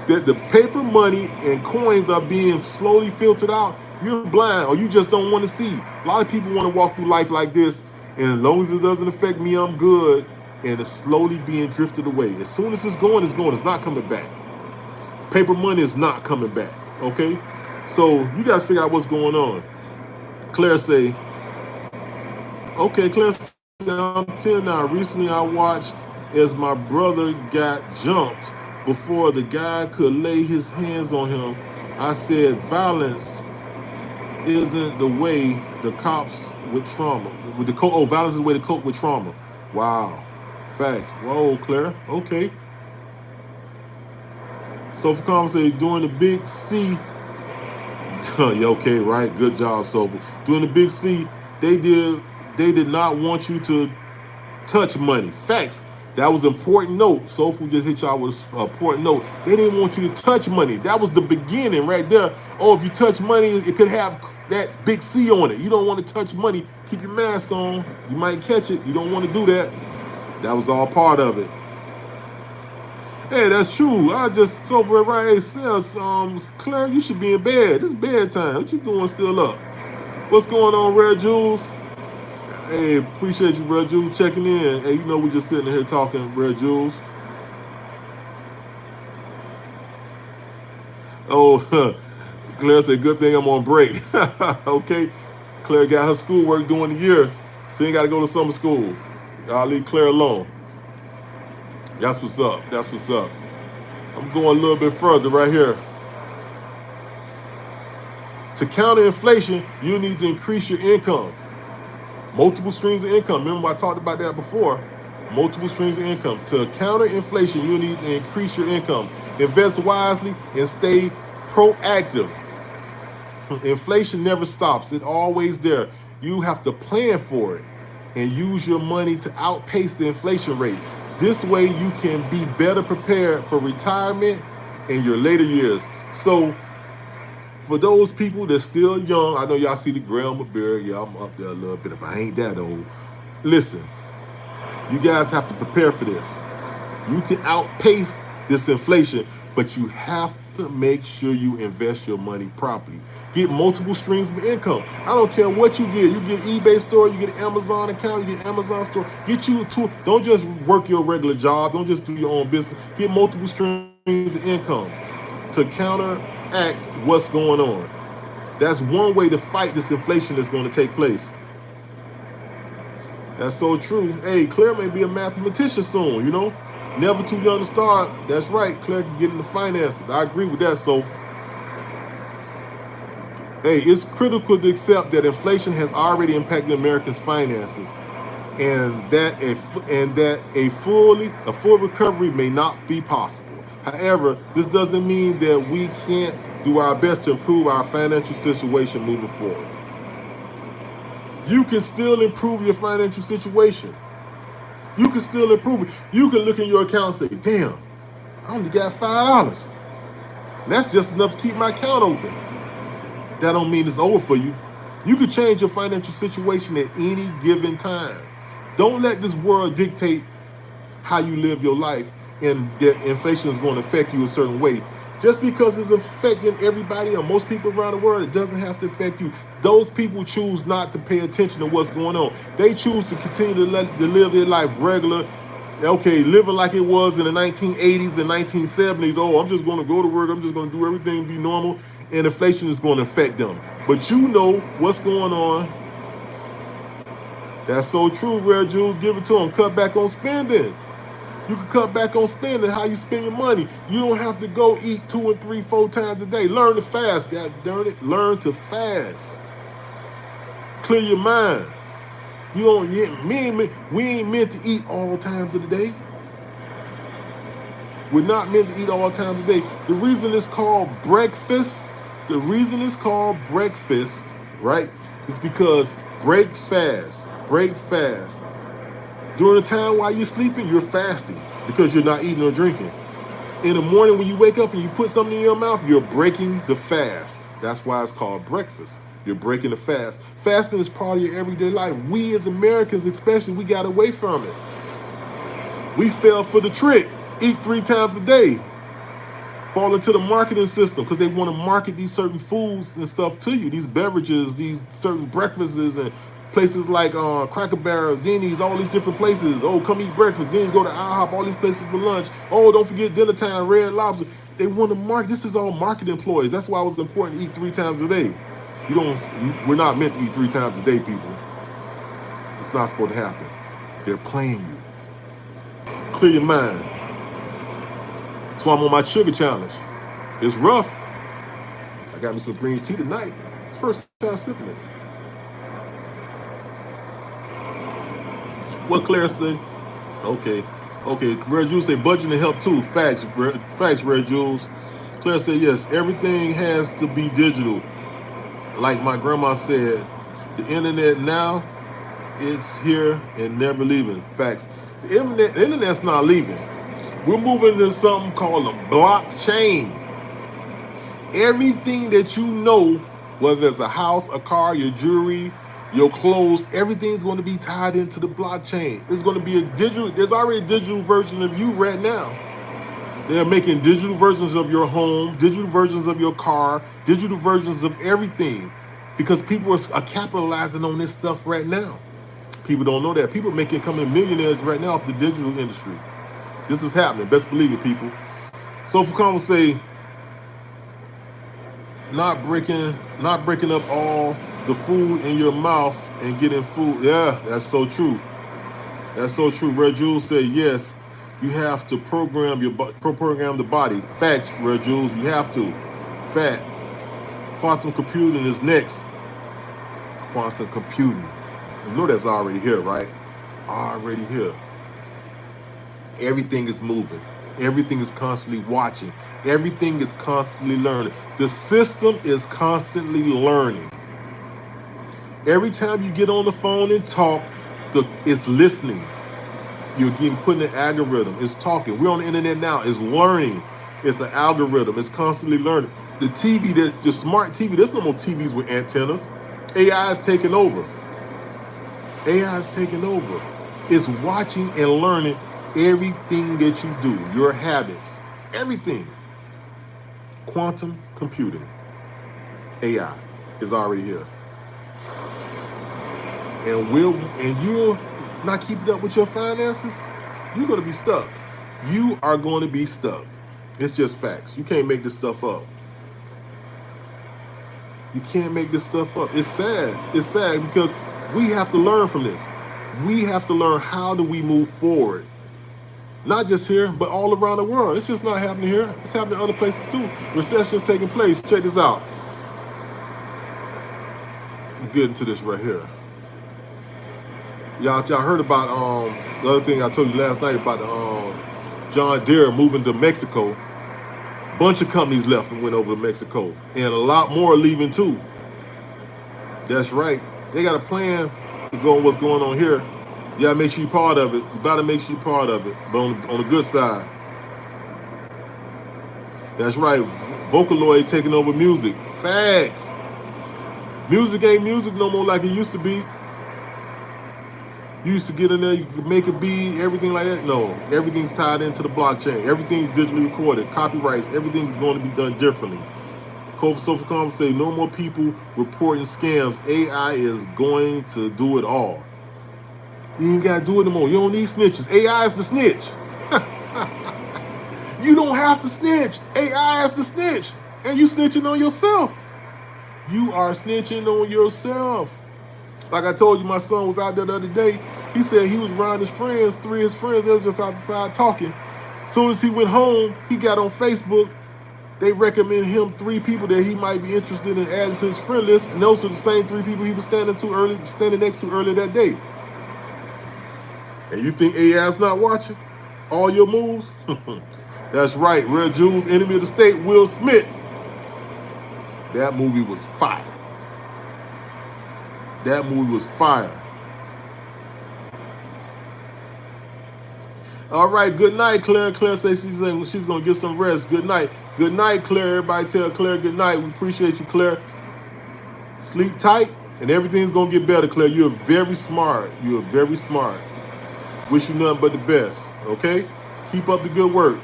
that the paper money and coins are being slowly filtered out, you're blind or you just don't want to see. A lot of people want to walk through life like this, and as long as it doesn't affect me, I'm good. And it's slowly being drifted away. As soon as it's going, it's going. It's not coming back. Paper money is not coming back. Okay? So you got to figure out what's going on. Claire say, okay, Claire say, I'm 10 now. Recently I watched as my brother got jumped before the guy could lay his hands on him. I said, violence isn't the way the cops with trauma. Violence is the way to cope with trauma. Wow. Facts. Whoa, Claire. Okay. Sofa Calm say during the big C. Okay, right. Good job, Sofa. During the big C, they did not want you to touch money. Facts. That was an important note. Sofa just hit y'all with an important note. They didn't want you to touch money. That was the beginning right there. Oh, if you touch money, it could have that big C on it. You don't want to touch money. Keep your mask on. You might catch it. You don't want to do that. That was all part of it. Hey, that's true. I just Sofa right says, Claire, you should be in bed. It's bedtime. What you doing still up? What's going on, Red Jules? Hey, appreciate you, Red Jules, checking in. Hey, you know we just sitting here talking, Red Jules. Oh, Claire said, good thing I'm on break. Okay. Claire got her schoolwork during the years. She ain't got to go to summer school. I'll leave Claire alone. That's what's up. That's what's up. I'm going a little bit further right here. To counter inflation, you need to increase your income. Multiple streams of income. Remember I talked about that before. Multiple streams of income. To counter inflation, you need to increase your income. Invest wisely and stay proactive. Inflation never stops. It's always there. You have to plan for it and use your money to outpace the inflation rate. This way you can be better prepared for retirement in your later years. So for those people that's still young, I know y'all see the grandma beard. Yeah, I'm up there a little bit, but I ain't that old. Listen, you guys have to prepare for this. You can outpace this inflation, but you have to make sure you invest your money properly. Get multiple streams of income. I don't care what you get. You get eBay store, you get an Amazon account, you get Amazon store. Get you to, don't just work your regular job. Don't just do your own business. Get multiple streams of income to counteract what's going on. That's one way to fight this inflation that's going to take place. That's so true. Hey, Claire may be a mathematician soon, you know? Never too young to start. That's right. Claire can get into finances. I agree with that, so. Hey, it's critical to accept that inflation has already impacted Americans' finances and that a full recovery may not be possible. However, this doesn't mean that we can't do our best to improve our financial situation moving forward. You can still improve your financial situation. You can still improve it. You can look in your account and say, damn, I only got $5. And that's just enough to keep my account open. that don't mean it's over for you. You can change your financial situation at any given time. Don't let this world dictate how you live your life, and that inflation is going to affect you a certain way. Just because it's affecting everybody or most people around the world, it doesn't have to affect you. Those people choose not to pay attention to what's going on. They choose to continue to live their life regular. Okay, living like it was in the 1980s and 1970s. Oh, I'm just going to go to work. I'm just going to do everything be normal. And inflation is going to affect them. But you know what's going on. That's so true, Rare Jules. Give it to them. Cut back on spending. You can cut back on spending, how you spend your money. You don't have to go eat 2 and 3, 4 times a day. Learn to fast, God darn it. Learn to fast. Clear your mind. You don't. We ain't meant to eat all times of the day. We're not meant to eat all times of the day. The reason it's called breakfast, right, is because break fast. During the time while you're sleeping, you're fasting because you're not eating or drinking. In the morning when you wake up and you put something in your mouth, you're breaking the fast. That's why it's called breakfast. You're breaking the fast. Fasting is part of your everyday life. We as Americans especially, we got away from it. We fell for the trick. Eat 3 times a day. Fall into the marketing system because they want to market these certain foods and stuff to you. These beverages, these certain breakfasts, and places like Cracker Barrel, Denny's, all these different places. Oh, come eat breakfast. Then go to IHOP, all these places for lunch. Oh, don't forget dinner time, Red Lobster. They want to market. This is all market employees. That's why it was important to eat 3 times a day. We're not meant to eat 3 times a day, people. It's not supposed to happen. They're playing you. Clear your mind. That's why I'm on my sugar challenge. It's rough. I got me some green tea tonight. It's the first time sipping it. What Claire say? Okay. Red Jules say budgeting help too. Facts, Red Jules. Claire said yes. Everything has to be digital. Like my grandma said, the internet now, it's here and never leaving. Facts. The internet's not leaving. We're moving into something called a blockchain. Everything that you know, whether it's a house, a car, your jewelry, your clothes, everything's going to be tied into the blockchain. It's going to be there's already a digital version of you right now. They're making digital versions of your home, digital versions of your car, digital versions of everything. Because people are capitalizing on this stuff right now. People don't know that. People are becoming millionaires right now off the digital industry. This is happening. Best believe it, people. So for Congress say, not breaking up all the food in your mouth and getting food. Yeah, that's so true. That's so true. Red Jules said yes. You have to program the body. Facts, Red Jules. You have to. Fact. Quantum computing is next. Quantum computing. You know that's already here, right? Already here. Everything is moving. Everything is constantly watching. Everything is constantly learning. The system is constantly learning. Every time you get on the phone and talk, it's listening. You're getting put in an algorithm. It's talking. We're on the internet now. It's learning. It's an algorithm. It's constantly learning. The TV, the smart TV, there's no more TVs with antennas. AI is taking over. AI is taking over. It's watching and learning everything that you do, your habits, everything. Quantum computing, AI, is already here. And you're not keeping up with your finances, you're going to be stuck. You are going to be stuck. It's just facts. You can't make this stuff up. You can't make this stuff up. It's sad. It's sad because we have to learn from this. We have to learn how do we move forward. Not just here, but all around the world. It's just not happening here. It's happening in other places too. Recession's taking place. Check this out. I'm getting to this right here. Y'all heard about the other thing I told you last night about John Deere moving to Mexico. Bunch of companies left and went over to Mexico, and a lot more are leaving too. That's right. They got a plan to go on what's going on here. You gotta make sure you're part of it. You gotta make sure you're part of it, but on the good side. That's right. Vocaloid taking over music. Facts. Music ain't music no more like it used to be. You used to get in there, you could make a beat, everything like that. No, everything's tied into the blockchain. Everything's digitally recorded. Copyrights, everything's going to be done differently. Sofa say no more people reporting scams. AI is going to do it all. You ain't got to do it no more. You don't need snitches. AI is the snitch. You don't have to snitch. AI is the snitch. And you snitching on yourself. You are snitching on yourself. Like I told you, my son was out there the other day. He said he was around his friends, 3 of his friends, they was just outside talking. Soon as he went home, he got on Facebook. They recommended him 3 people that he might be interested in adding to his friend list. And those were the same 3 people he was standing next to earlier that day. And you think AI's not watching all your moves? That's right, Red Jules, Enemy of the State, Will Smith. That movie was fire. That movie was fire. All right, good night, Claire. Claire says she's going to get some rest. Good night. Good night, Claire. Everybody tell Claire good night. We appreciate you, Claire. Sleep tight, and everything's going to get better, Claire. You're very smart. You're very smart. Wish you nothing but the best, okay? Keep up the good work.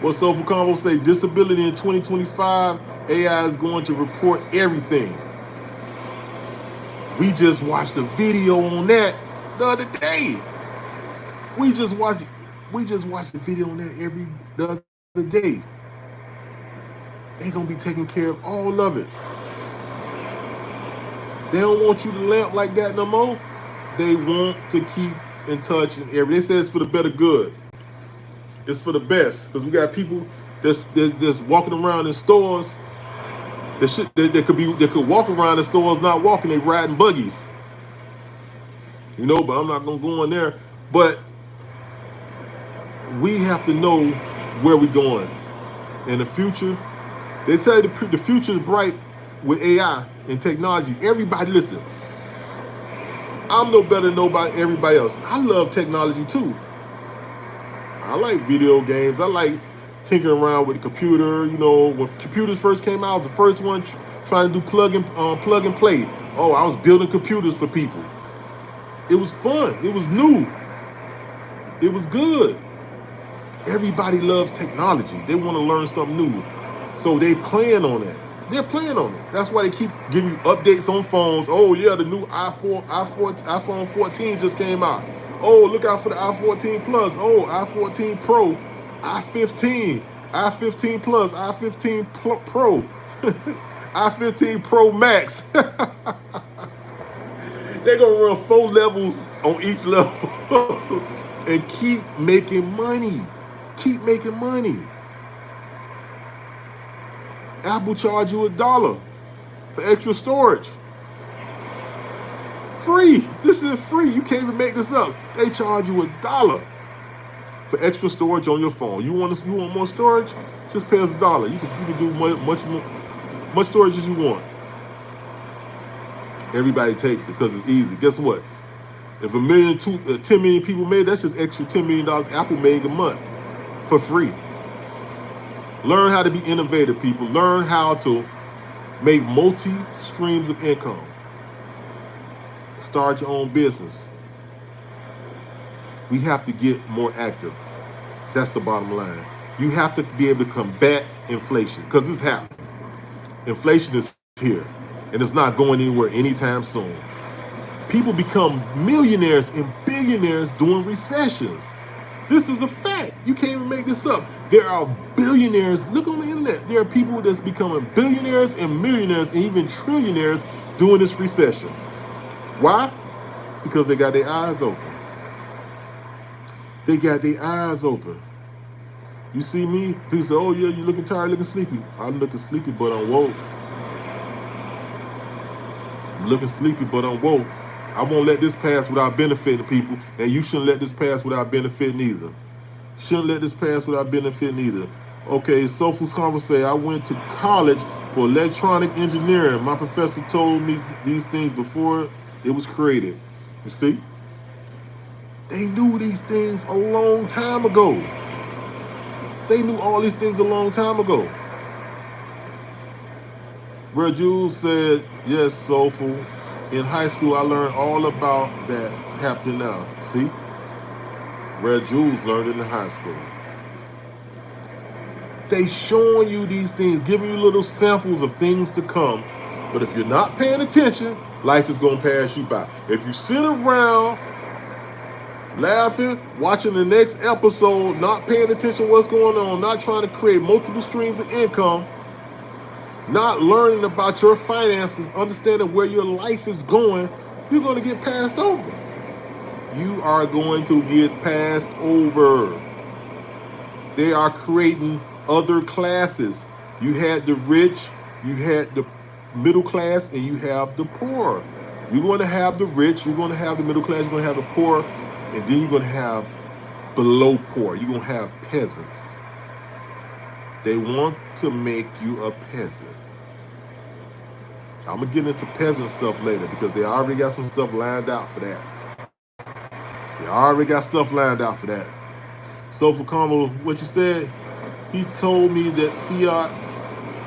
What Soulful Convo say? Disability in 2025, AI is going to report everything. We just watched a video on that the other day. We just watched a video on that the other day. They're gonna be taking care of all of it. They don't want you to lamp like that no more. They want to keep in touch and everything. They say it's for the better good. It's for the best, because we got people that's walking around in stores. They could walk around in stores not walking. They riding buggies. You know, but I'm not gonna go in there. But we have to know where we're going in the future. They say the future is bright with AI and technology. Everybody, listen. I'm no better than everybody else. I love technology too. I like video games. I like tinkering around with the computer. You know, when computers first came out, I was the first one trying to do plug and play. Oh, I was building computers for people. It was fun. It was new. It was good. Everybody loves technology. They want to learn something new. So they plan on it. They're playing on it. That's why they keep giving you updates on phones. Oh yeah, the new iPhone 14 just came out. Oh, look out for the i14 Plus. Oh, i14 Pro, i15, i15 Plus, i15 Pro, i15 Pro Max. They're gonna run 4 levels on each level and keep making money. Keep making money. Apple charge you $1 for extra storage. Free. This is free. You can't even make this up. They charge you $1 for extra storage on your phone. You want more storage? Just pay us $1. You can do much storage as you want. Everybody takes it because it's easy. Guess what? If 10 million people made, that's just extra $10 million Apple made a month for free. Learn how to be innovative, people. Learn how to make multi-streams of income. Start your own business. We have to get more active. That's the bottom line. You have to be able to combat inflation because it's happening. Inflation is here, and it's not going anywhere anytime soon. People become millionaires and billionaires during recessions. This is a fact. You can't even make this up. There are billionaires. Look on the internet. There are people that's becoming billionaires and millionaires and even trillionaires during this recession. Why? Because they got their eyes open. They got their eyes open. You see me? People say, oh yeah, you looking tired, looking sleepy. I'm looking sleepy, but I'm woke. I'm looking sleepy, but I'm woke. I won't let this pass without benefiting people, and you shouldn't let this pass without benefiting either. Shouldn't let this pass without benefiting either. Okay, Soulful's Conversation. I went to college for electronic engineering. My professor told me these things before it was created. You see? They knew these things a long time ago. They knew all these things a long time ago. Red Jules said, yes, soulful. In high school, I learned all about that happening now. See? Red Jules learned it in high school. They showing you these things, giving you little samples of things to come. But if you're not paying attention, life is going to pass you by. If you sit around laughing, watching the next episode, not paying attention to what's going on, not trying to create multiple streams of income, not learning about your finances, understanding where your life is going, you're going to get passed over. You are going to get passed over. They are creating other classes. You had the rich, you had the middle class, and you have the poor. You're going to have the rich, you're going to have the middle class, you're going to have the poor, and then you're going to have below poor. You're going to have peasants. They want to make you a peasant. I'm going to get into peasant stuff later because they already got some stuff lined out for that. They already got stuff lined out for that. So for Carmel, what you said, he told me that Fiat,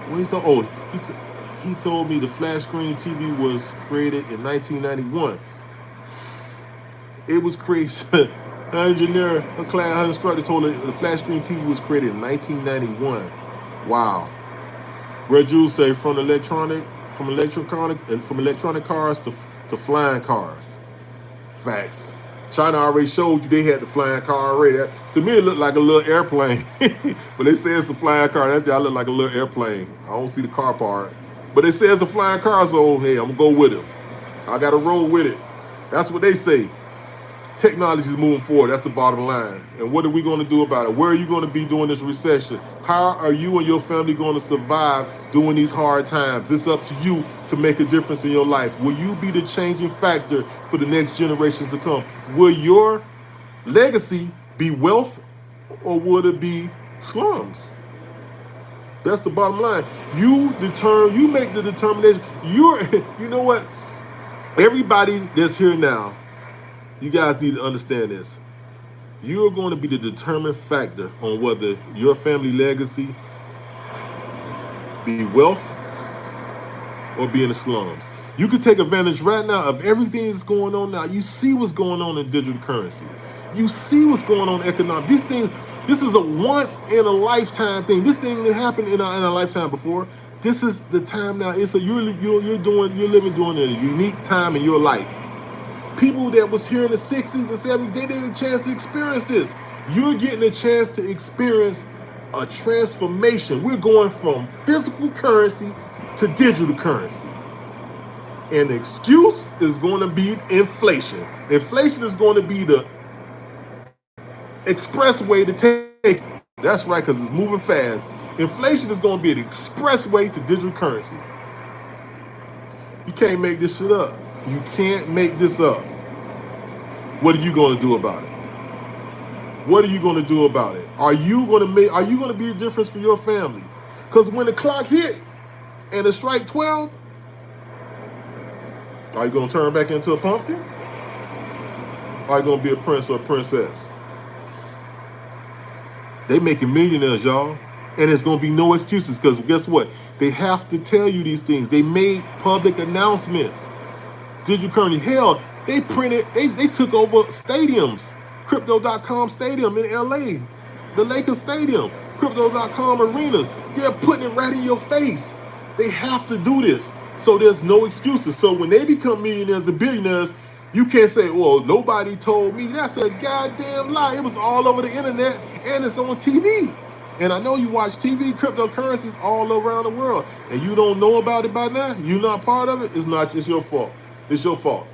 what he said, he told me the flat screen TV was created in 1991. It was created, an engineer, a class instructor told her the flat screen TV was created in 1991. Wow. Red Jules say from electronic cars to flying cars. Facts. China already showed you they had the flying car already. To me, it looked like a little airplane. But they say it's a flying car. That just look like a little airplane. I don't see the car part. But they say it's a flying car, so hey, I'm going to go with it. I got to roll with it. That's what they say. Technology is moving forward. That's the bottom line. And what are we going to do about it? Where are you going to be during this recession? How are you and your family going to survive during these hard times? It's up to you to make a difference in your life. Will you be the changing factor for the next generations to come? Will your legacy be wealth or will it be slums? That's the bottom line. You make the determination. You know what? Everybody that's here now, you guys need to understand this. You're going to be the determining factor on whether your family legacy be wealth or be in the slums. You can take advantage right now of everything that's going on now. You see what's going on in digital currency. You see what's going on in economics. These things, this is a once in a lifetime thing. This thing that happened in a lifetime before. This is the time now. You're living during a unique time in your life. People that was here in the 60s and 70s, they didn't get a chance to experience this. You're getting a chance to experience a transformation. We're going from physical currency to digital currency. And the excuse is going to be inflation. Inflation is going to be the express way to take it. That's right, because it's moving fast. Inflation is going to be the express way to digital currency. You can't make this shit up. You can't make this up. What are you going to do about it? What are you going to do about it? Are you going to be a difference for your family? Because when the clock hit and it strike 12, are you going to turn back into a pumpkin? Or are you going to be a prince or a princess? They making millionaires, y'all. And there's going to be no excuses because guess what? They have to tell you these things. They made public announcements. Digital currency, hell, they took over stadiums. Crypto.com stadium in LA, the Lakers stadium, Crypto.com arena. They're putting it right in your face. They have to do this. So there's no excuses. So when they become millionaires and billionaires, you can't say, well, nobody told me. That's a goddamn lie. It was all over the internet and it's on TV. And I know you watch TV, cryptocurrencies all around the world, and you don't know about it by now. You're not part of it. It's your fault. It's your fault.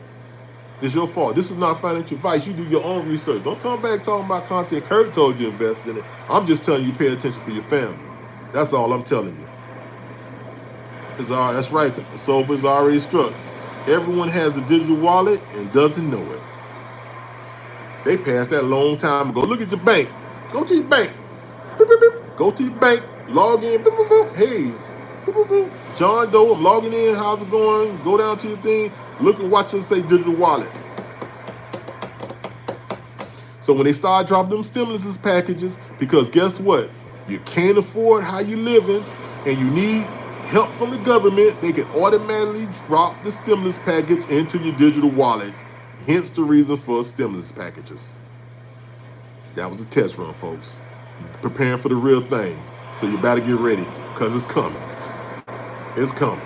It's your fault. This is not financial advice. You do your own research. Don't come back talking about content Kurt told you to invest in it. I'm just telling you pay attention for your family. That's all I'm telling you. That's right. So it's already struck. Everyone has a digital wallet and doesn't know it. They passed that a long time ago. Look at your bank. Go to your bank. Beep, beep, beep. Go to your bank. Log in. Beep, beep, beep. Hey. Beep, beep, beep. John Doe, I'm logging in. How's it going? Go down to your thing. Look and watch it say digital wallet. So when they start dropping them stimulus packages, because guess what? You can't afford how you living and you need help from the government, they can automatically drop the stimulus package into your digital wallet. Hence the reason for stimulus packages. That was a test run, folks. You're preparing for the real thing. So you better get ready, because it's coming. It's coming.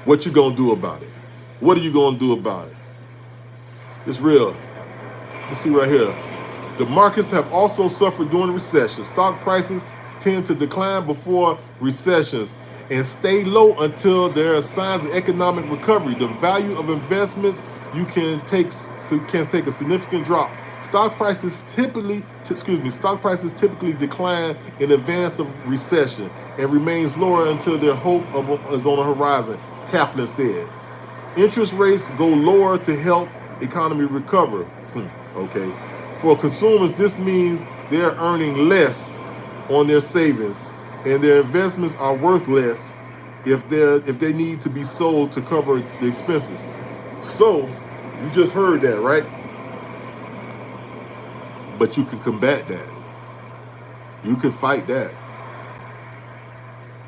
What you gonna do about it? What are you gonna do about it? It's real. Let's see right here. The markets have also suffered during recession. Stock prices tend to decline before recessions and stay low until there are signs of economic recovery. The value of investments can take a significant drop. Stock prices typically decline in advance of recession and remains lower until their hope is on the horizon, Kaplan said. Interest rates go lower to help economy recover. Okay. For consumers, this means they're earning less on their savings, and their investments are worth less if they need to be sold to cover the expenses. So, you just heard that, right? But you can combat that. You can fight that.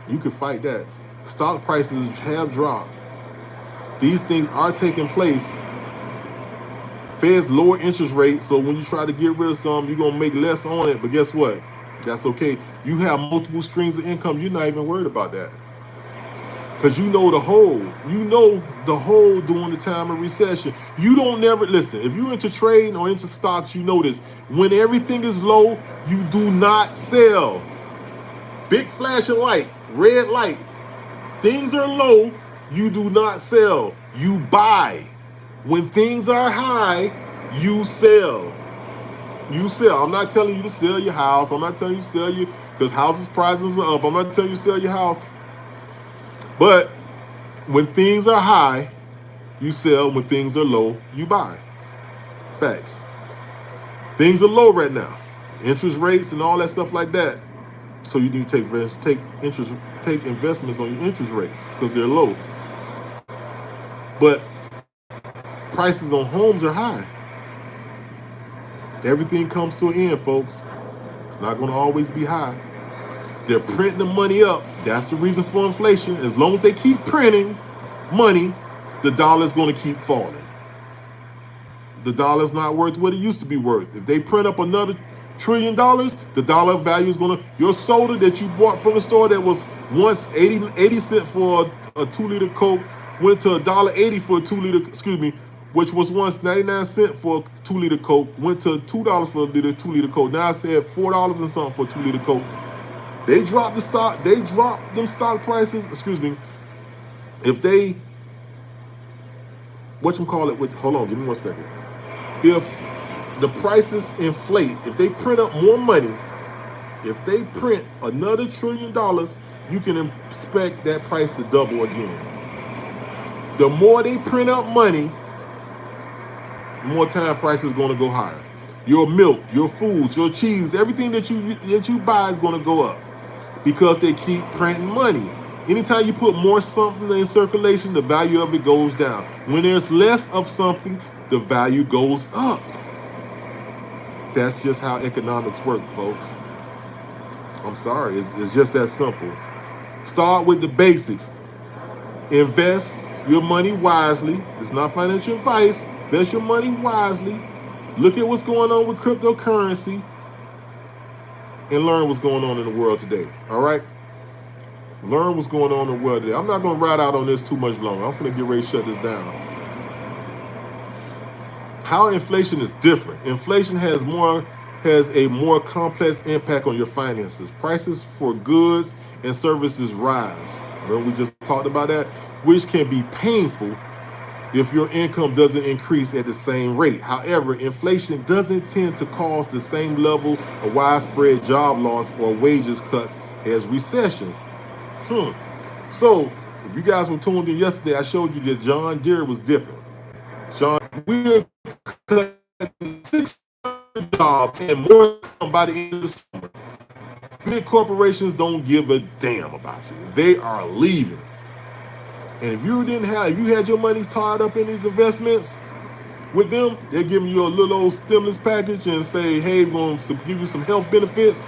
You can fight that. Stock prices have dropped. These things are taking place. Feds lower interest rate, so when you try to get rid of some, you're going to make less on it. But guess what? That's okay. You have multiple streams of income. You're not even worried about that. Because you know the whole. You know the whole during the time of recession. You don't never, listen, if you're into trading or into stocks, you know this. When everything is low, you do not sell. Big flashing light, red light. Things are low, you do not sell. You buy. When things are high, you sell. You sell. I'm not telling you to sell your house. I'm not telling you to sell your, because houses prices are up. I'm not telling you to sell your house. But when things are high, you sell. When things are low, you buy. Facts. Things are low right now. Interest rates and all that stuff like that. So you need to take investments on your interest rates because they're low. But prices on homes are high. Everything comes to an end, folks. It's not going to always be high. They're printing the money up. That's the reason for inflation. As long as they keep printing money, the dollar's going to keep falling. The dollar's not worth what it used to be worth. If they print up another $1 trillion, the dollar value is going to, your soda that you bought from the store that was once 80 cents for a 2-liter Coke went to $1.80 for a 2-liter, which was once 99 cents for a 2-liter Coke, went to $2 for a 2-liter Coke. Now I said $4 and something for a 2-liter Coke. They dropped them stock prices, if they, hold on, give me 1 second. If the prices inflate, if they print up more money, if they print another $1 trillion, you can expect that price to double again. The more they print up money, the more time price is going to go higher. Your milk, your foods, your cheese, everything that you buy is going to go up because they keep printing money. Anytime you put more something in circulation, the value of it goes down. When there's less of something, the value goes up. That's just how economics work, folks. I'm sorry, it's just that simple. Start with the basics. Invest your money wisely. It's not financial advice. Invest your money wisely. Look at what's going on with cryptocurrency and learn what's going on in the world today. All right? Learn what's going on in the world today. I'm not going to ride out on this too much longer. I'm going to get ready to shut this down. How inflation is different. Inflation has a more complex impact on your finances. Prices for goods and services rise. Remember we just talked about that? Which can be painful if your income doesn't increase at the same rate. However, inflation doesn't tend to cause the same level of widespread job loss or wages cuts as recessions. So, if you guys were tuned in yesterday, I showed you that John Deere was dipping. We're cutting 600 jobs and more by the end of the summer. Big corporations don't give a damn about you. They are leaving. And if you had your money tied up in these investments with them, they're giving you a little old stimulus package and say, hey, we're going to give you some health benefits.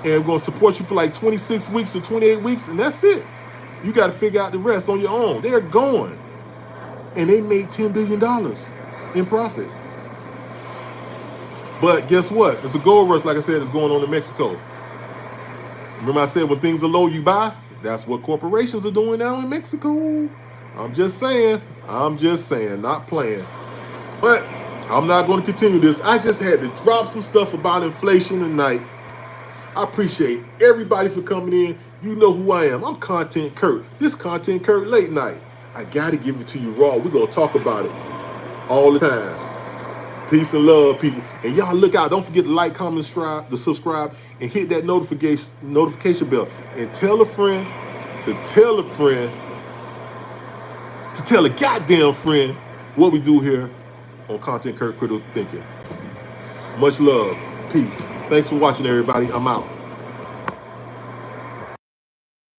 and we're going to support you for like 26 weeks or 28 weeks, and that's it. You got to figure out the rest on your own. They're going. And they made $10 billion in profit. But guess what? It's a gold rush, like I said, it's going on in Mexico. Remember I said when things are low, you buy? That's what corporations are doing now in Mexico. I'm just saying, not playing. But I'm not going to continue this. I just had to drop some stuff about inflation tonight. I appreciate everybody for coming in. You know who I am. I'm Content Kurt. This Content Kurt late night. I got to give it to you raw. We're going to talk about it all the time. Peace and love, people. And y'all look out. Don't forget to like, comment, subscribe, and hit that notification bell. And tell a friend to tell a friend to tell a goddamn friend what we do here on Content Kurt Critical Thinking. Much love. Peace. Thanks for watching, everybody. I'm out.